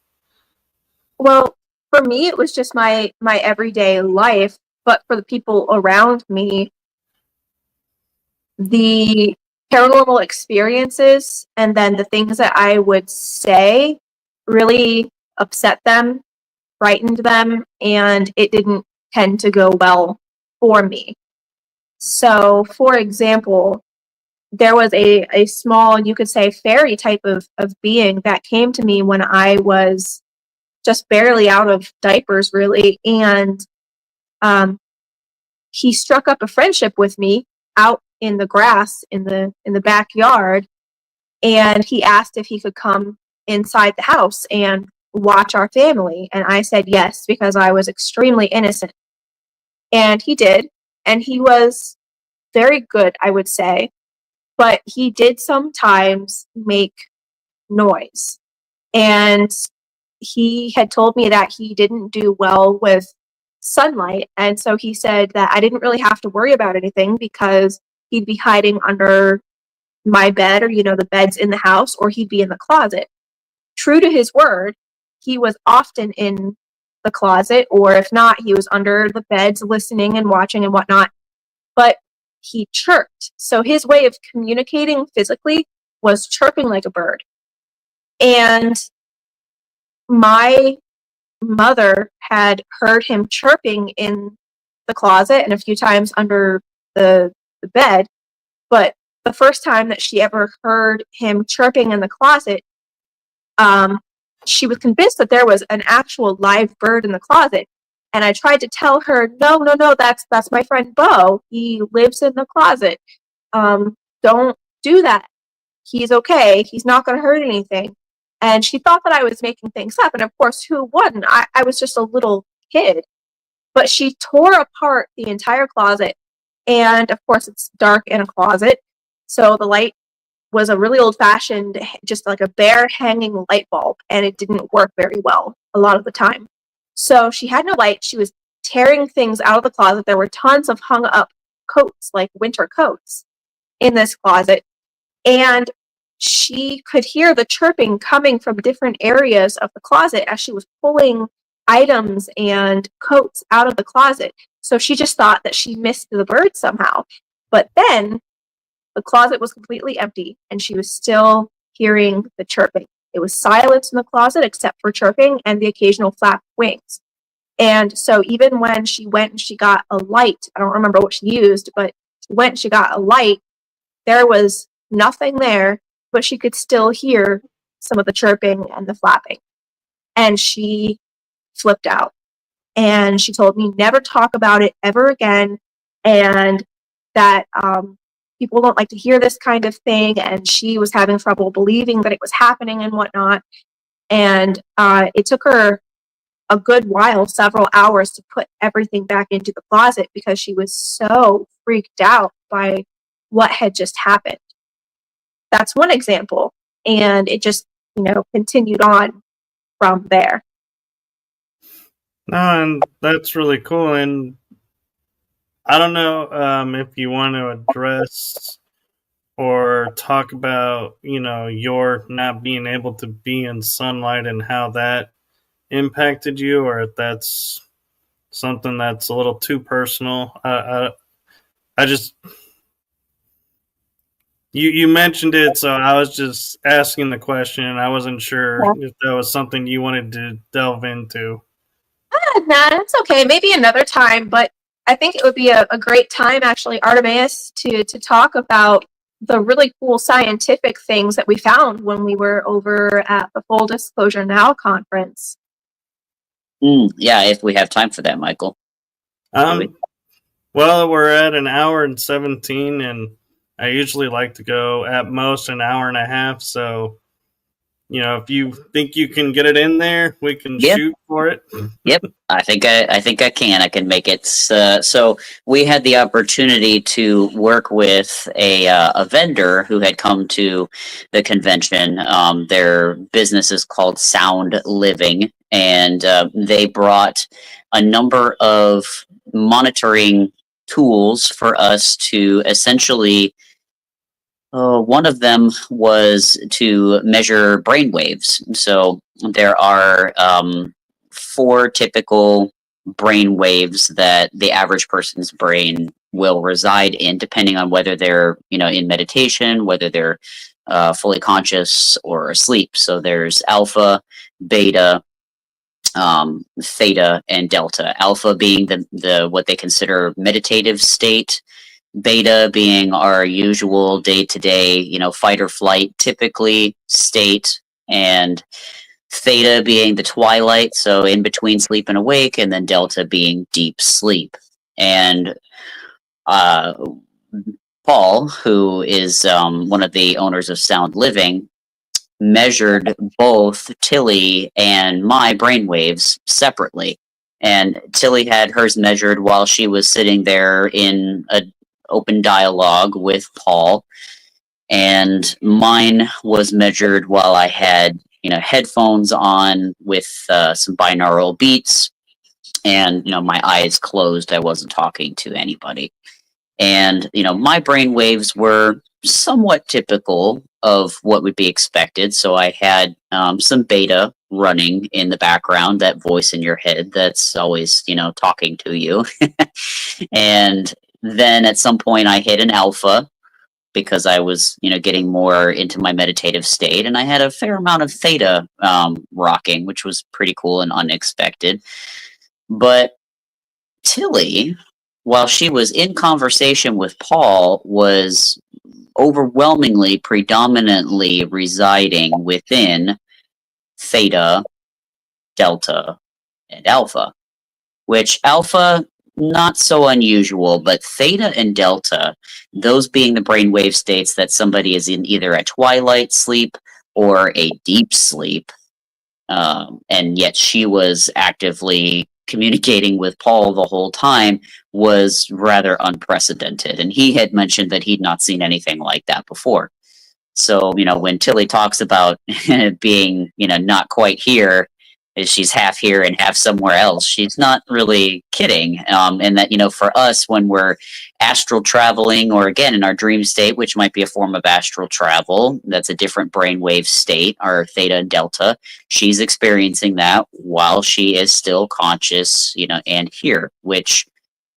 Well, for me, it was just my everyday life. But for the people around me, the paranormal experiences and then the things that I would say really upset them, frightened them, and it didn't tend to go well for me. So, for example, there was a small, you could say, fairy type of being that came to me when I was just barely out of diapers, really, and he struck up a friendship with me out in the grass in the backyard, and he asked if he could come inside the house and watch our family, and I said yes because I was extremely innocent. And he did, and he was very good, I would say, but he did sometimes make noise. And he had told me that he didn't do well with sunlight, and so he said that I didn't really have to worry about anything because he'd be hiding under my bed, or the beds in the house, or he'd be in the closet. True to his word, he was often in the closet, or if not, he was under the beds listening and watching and whatnot. But he chirped. So his way of communicating physically was chirping like a bird. And my mother had heard him chirping in the closet and a few times under the bed. But the first time that she ever heard him chirping in the closet, she was convinced that there was an actual live bird in the closet. And I tried to tell her, no, that's my friend Bo. He lives in the closet. Don't do that. He's okay. He's not going to hurt anything. And she thought that I was making things up. And of course, who wouldn't? I was just a little kid. But she tore apart the entire closet. And of course, it's dark in a closet. So the light was a really old-fashioned, just like a bare hanging light bulb. And it didn't work very well a lot of the time. So she had no light. She was tearing things out of the closet. There were tons of hung up coats, like winter coats, in this closet. And she could hear the chirping coming from different areas of the closet as she was pulling items and coats out of the closet. So she just thought that she missed the bird somehow. But then the closet was completely empty and she was still hearing the chirping. It was silence in the closet except for chirping and the occasional flap of wings. And so even when she went and she got a light, I don't remember what she used, but she went and she got a light, there was nothing there, but she could still hear some of the chirping and the flapping. And she flipped out. And she told me never talk about it ever again, and that people don't like to hear this kind of thing, and she was having trouble believing that it was happening and whatnot. And it took her a good while, several hours, to put everything back into the closet because she was so freaked out by what had just happened. That's one example. And it just, continued on from there. No, and that's really cool. And I don't know if you want to address or talk about, your not being able to be in sunlight and how that impacted you, or if that's something that's a little too personal. I just, you mentioned it, so I was just asking the question, and I wasn't sure if that was something you wanted to delve into. Nah, it's okay. Maybe another time, but I think it would be a great time, actually, Artemaeus, to talk about the really cool scientific things that we found when we were over at the Full Disclosure Now conference. Yeah, if we have time for that, Michael. Well, we're at an hour and 17, and I usually like to go at most an hour and a half, so if you think you can get it in there, we can shoot for it. Yep, I think I can. I can make it. So we had the opportunity to work with a vendor who had come to the convention. Their business is called Sound Living, and they brought a number of monitoring tools for us to essentially. One of them was to measure brain waves. So there are 4 typical brain waves that the average person's brain will reside in, depending on whether they're in meditation, whether they're fully conscious or asleep. So there's alpha, beta, theta, and delta. Alpha being the what they consider meditative state. Beta being our usual day-to-day, fight or flight, typically state, and theta being the twilight, so in between sleep and awake, and then delta being deep sleep. And Paul, who is one of the owners of Sound Living, measured both Tillie and my brainwaves separately. And Tillie had hers measured while she was sitting there in an open dialogue with Paul, and mine was measured while I had headphones on with some binaural beats, and my eyes closed. I wasn't talking to anybody, and my brain waves were somewhat typical of what would be expected. So I had some beta running in the background, that voice in your head that's always talking to you. And then at some point I hit an alpha because I was getting more into my meditative state, and I had a fair amount of theta rocking, which was pretty cool and unexpected. But Tillie, while she was in conversation with Paul, was overwhelmingly, predominantly residing within theta, delta, and alpha. Which alpha, not so unusual, but theta and delta, those being the brainwave states that somebody is in either a twilight sleep or a deep sleep, and yet she was actively communicating with Paul the whole time, was rather unprecedented. And he had mentioned that he'd not seen anything like that before. So, when Tillie talks about being, not quite here, she's half here and half somewhere else, she's not really kidding. And that, for us, when we're astral traveling, or again in our dream state, which might be a form of astral travel, that's a different brainwave state, our theta and delta, she's experiencing that while she is still conscious, and here, which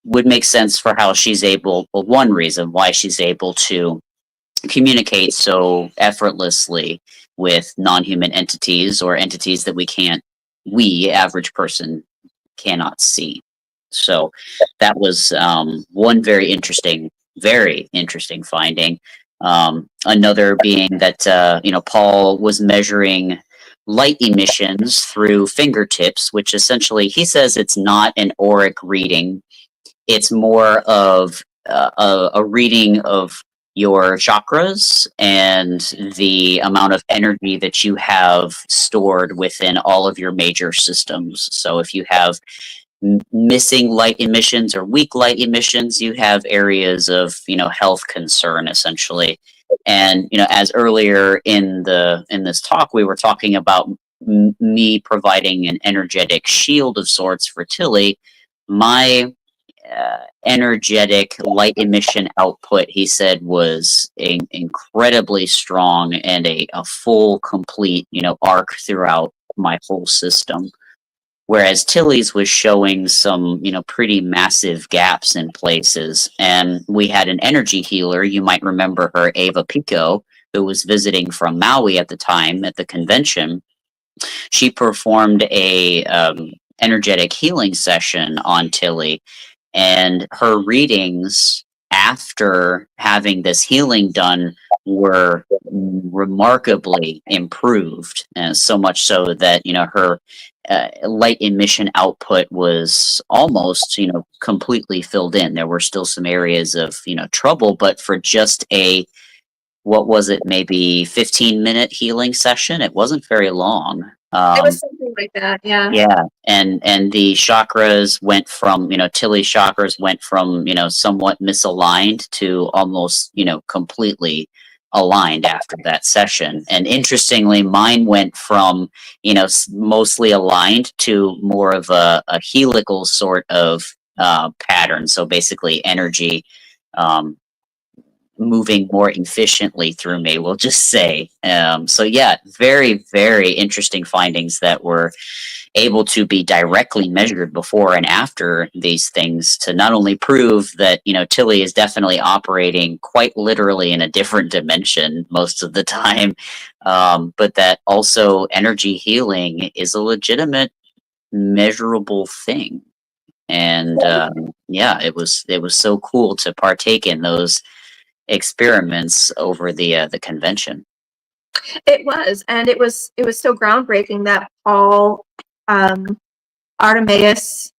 would make sense for how she's able, well, one reason why she's able to communicate so effortlessly with non-human entities, or entities that we, average person, cannot see. So that was one very interesting finding. Another being that Paul was measuring light emissions through fingertips, which essentially he says it's not an auric reading. It's more of a reading of your chakras and the amount of energy that you have stored within all of your major systems. So if you have missing light emissions or weak light emissions, you have areas of health concern essentially. And as earlier in this talk we were talking about me providing an energetic shield of sorts for Tillie. My energetic light emission output, he said, was incredibly strong and a full complete arc throughout my whole system, whereas Tillie's was showing some pretty massive gaps in places. And we had an energy healer, you might remember her, Ava Pico, who was visiting from Maui at the time at the convention. She performed a energetic healing session on Tillie, and her readings after having this healing done were remarkably improved, and so much so that her light emission output was almost completely filled in. There were still some areas of trouble, but for just a maybe 15-minute healing session, it wasn't very long. It was something like that, yeah. Yeah, and the chakras went from Tillie's chakras went from somewhat misaligned to almost completely aligned after that session. And interestingly, mine went from mostly aligned to more of a helical sort of pattern. So basically, energy moving more efficiently through me, we'll just say. So yeah, very, very interesting findings that were able to be directly measured before and after these things to not only prove that Tillie is definitely operating quite literally in a different dimension most of the time, but that also energy healing is a legitimate measurable thing. And yeah, it was so cool to partake in those experiments over the convention. It was, and it was so groundbreaking that Paul, Artemaeus,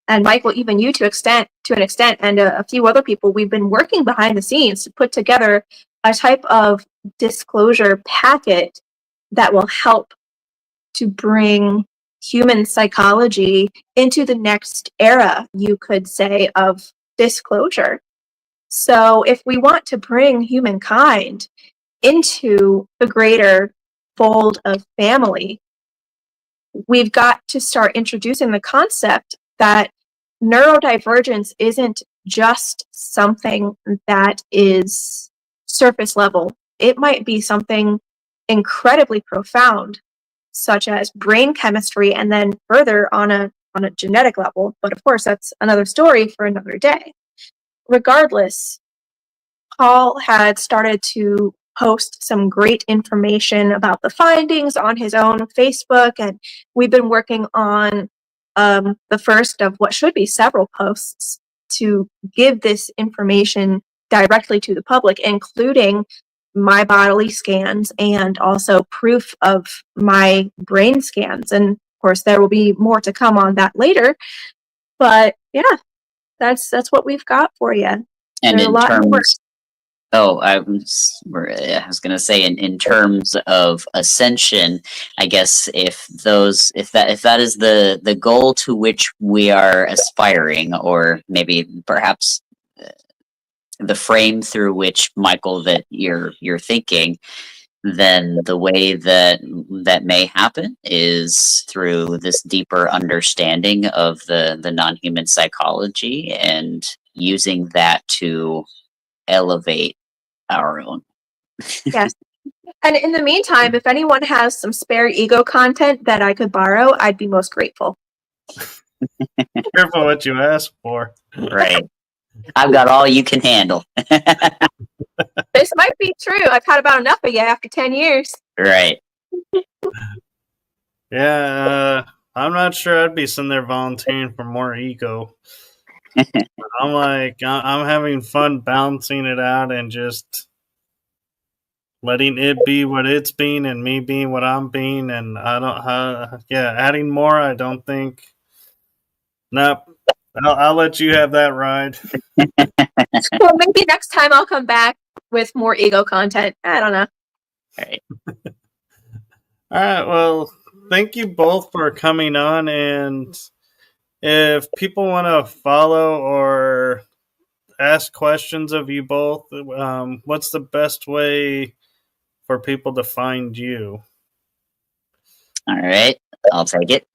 and Michael, even you to an extent, and a few other people, we've been working behind the scenes to put together a type of disclosure packet that will help to bring human psychology into the next era, you could say, of disclosure. So if we want to bring humankind into the greater fold of family, we've got to start introducing the concept that neurodivergence isn't just something that is surface level. It might be something incredibly profound, such as brain chemistry, and then further on a genetic level. But of course, that's another story for another day. Regardless, Paul had started to post some great information about the findings on his own Facebook, and we've been working on the first of what should be several posts to give this information directly to the public, including my bodily scans and also proof of my brain scans. And of course, there will be more to come on that later. But yeah, that's what we've got for you. And there's in terms, I was going to say, in terms of ascension, I guess if that is the goal to which we are aspiring, or maybe perhaps the frame through which, Michael, that you're thinking, then the way that may happen is through this deeper understanding of the non-human psychology and using that to elevate our own. Yes. And in the meantime, if anyone has some spare ego content that I could borrow, I'd be most grateful. Careful what you ask for. Right. I've got all you can handle. This might be true. I've had about enough of you after 10 years. Right. Yeah. I'm not sure I'd be sitting there volunteering for more ego. I'm like, I'm having fun balancing it out and just letting it be what it's being and me being what I'm being. And I don't, adding more, I don't think. Nope. I'll let you have that ride. Well, maybe next time I'll come back with more ego content. I don't know. All right. All right. Well, thank you both for coming on. And if people want to follow or ask questions of you both, what's the best way for people to find you? All right, I'll take it.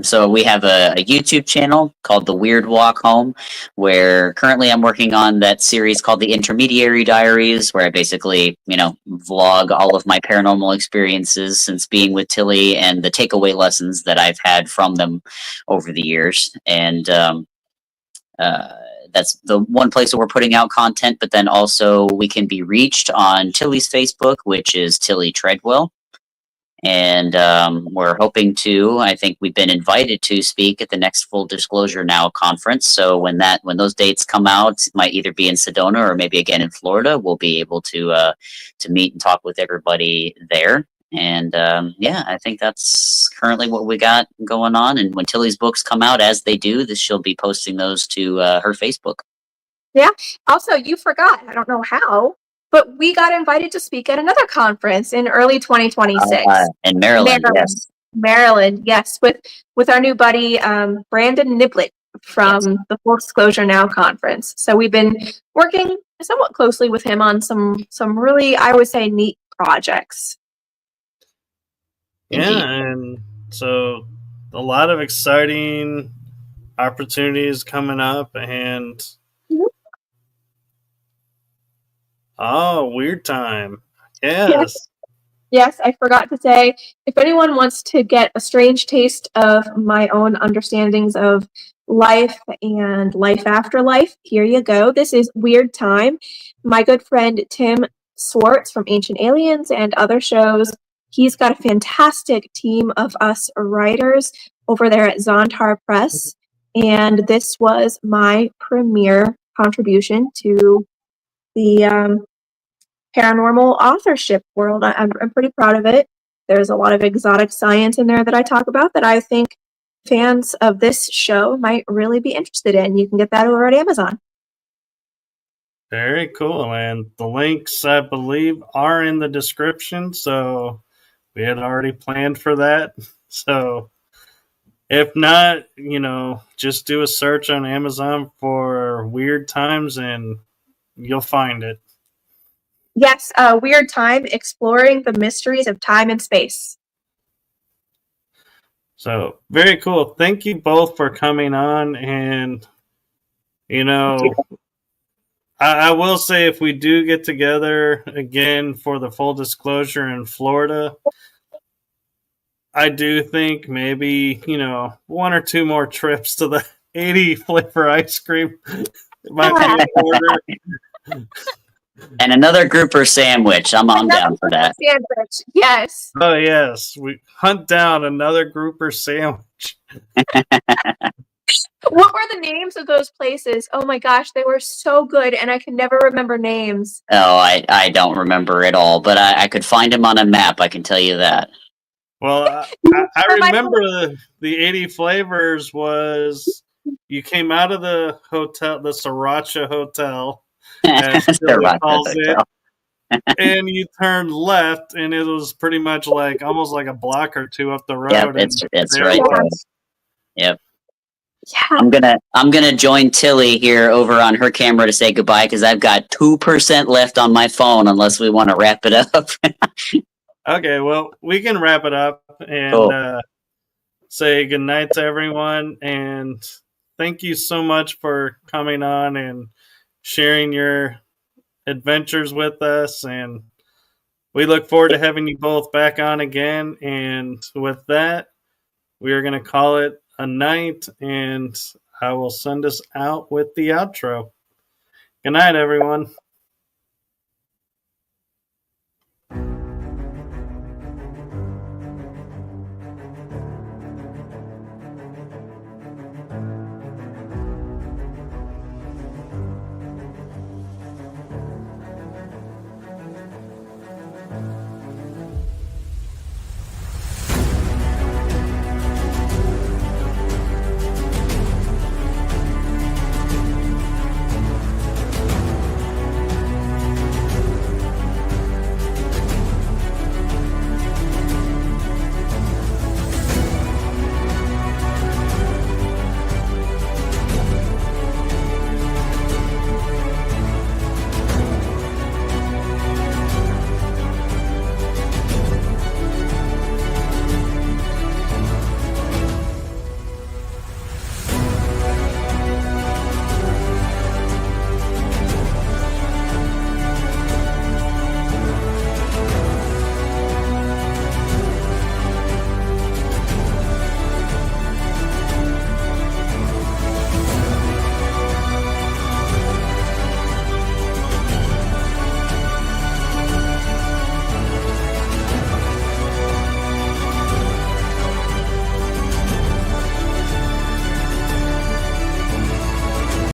So we have a YouTube channel called The Weird Walk Home, where currently I'm working on that series called The Intermediary Diaries, where I basically, vlog all of my paranormal experiences since being with Tillie and the takeaway lessons that I've had from them over the years. And that's the one place that we're putting out content, but then also we can be reached on Tillie's Facebook, which is Tillie Treadwell. And we're hoping to, I think we've been invited to speak at the next Full Disclosure Now conference. So when those dates come out, it might either be in Sedona or maybe again in Florida, we'll be able to meet and talk with everybody there. And I think that's currently what we got going on. And when Tillie's books come out, as they do, she'll be posting those to her Facebook. Yeah. Also, you forgot, I don't know how, but we got invited to speak at another conference in early 2026. In Maryland, yes. Maryland, yes, with our new buddy, Brandon Niblett from the Full Disclosure Now conference. So we've been working somewhat closely with him on some really, I would say, neat projects. Yeah, and so a lot of exciting opportunities coming up, and weird time. Yes, I forgot to say, if anyone wants to get a strange taste of my own understandings of life and life after life, here you go. This is Weird Time. My good friend Tim Swartz from Ancient Aliens and other shows, he's got a fantastic team of us writers over there at Zontar Press, and this was my premiere contribution to the paranormal authorship world. I'm pretty proud of it. There's a lot of exotic science in there that I talk about that I think fans of this show might really be interested in. You can get that over at Amazon. Very cool. And the links, I believe, are in the description. So we had already planned for that. So if not, just do a search on Amazon for Weird Times and you'll find it. Yes, Weird Time, exploring the mysteries of time and space. So, very cool. Thank you both for coming on. And, I will say if we do get together again for the Full Disclosure in Florida, I do think maybe, one or two more trips to the 80 flavor ice cream might be in order. And another grouper sandwich. I'm down for that. Sandwich, yes. Oh, yes. We hunt down another grouper sandwich. What were the names of those places? Oh my gosh, they were so good, and I can never remember names. Oh, I don't remember at all, but I could find them on a map, I can tell you that. Well, I remember the 80 flavors was you came out of the hotel, the Sriracha Hotel, as Tillie calls it, and you turned left, and it was pretty much almost like a block or two up the road. Yep, it's right there. Yep. Yeah. I'm gonna join Tillie here over on her camera to say goodbye because I've got 2% left on my phone unless we want to wrap it up. Okay, well, we can wrap it up and say goodnight to everyone, and thank you so much for coming on and sharing your adventures with us, and we look forward to having you both back on again. And with that, we are going to call it a night, and I will send us out with the outro. Good night, everyone.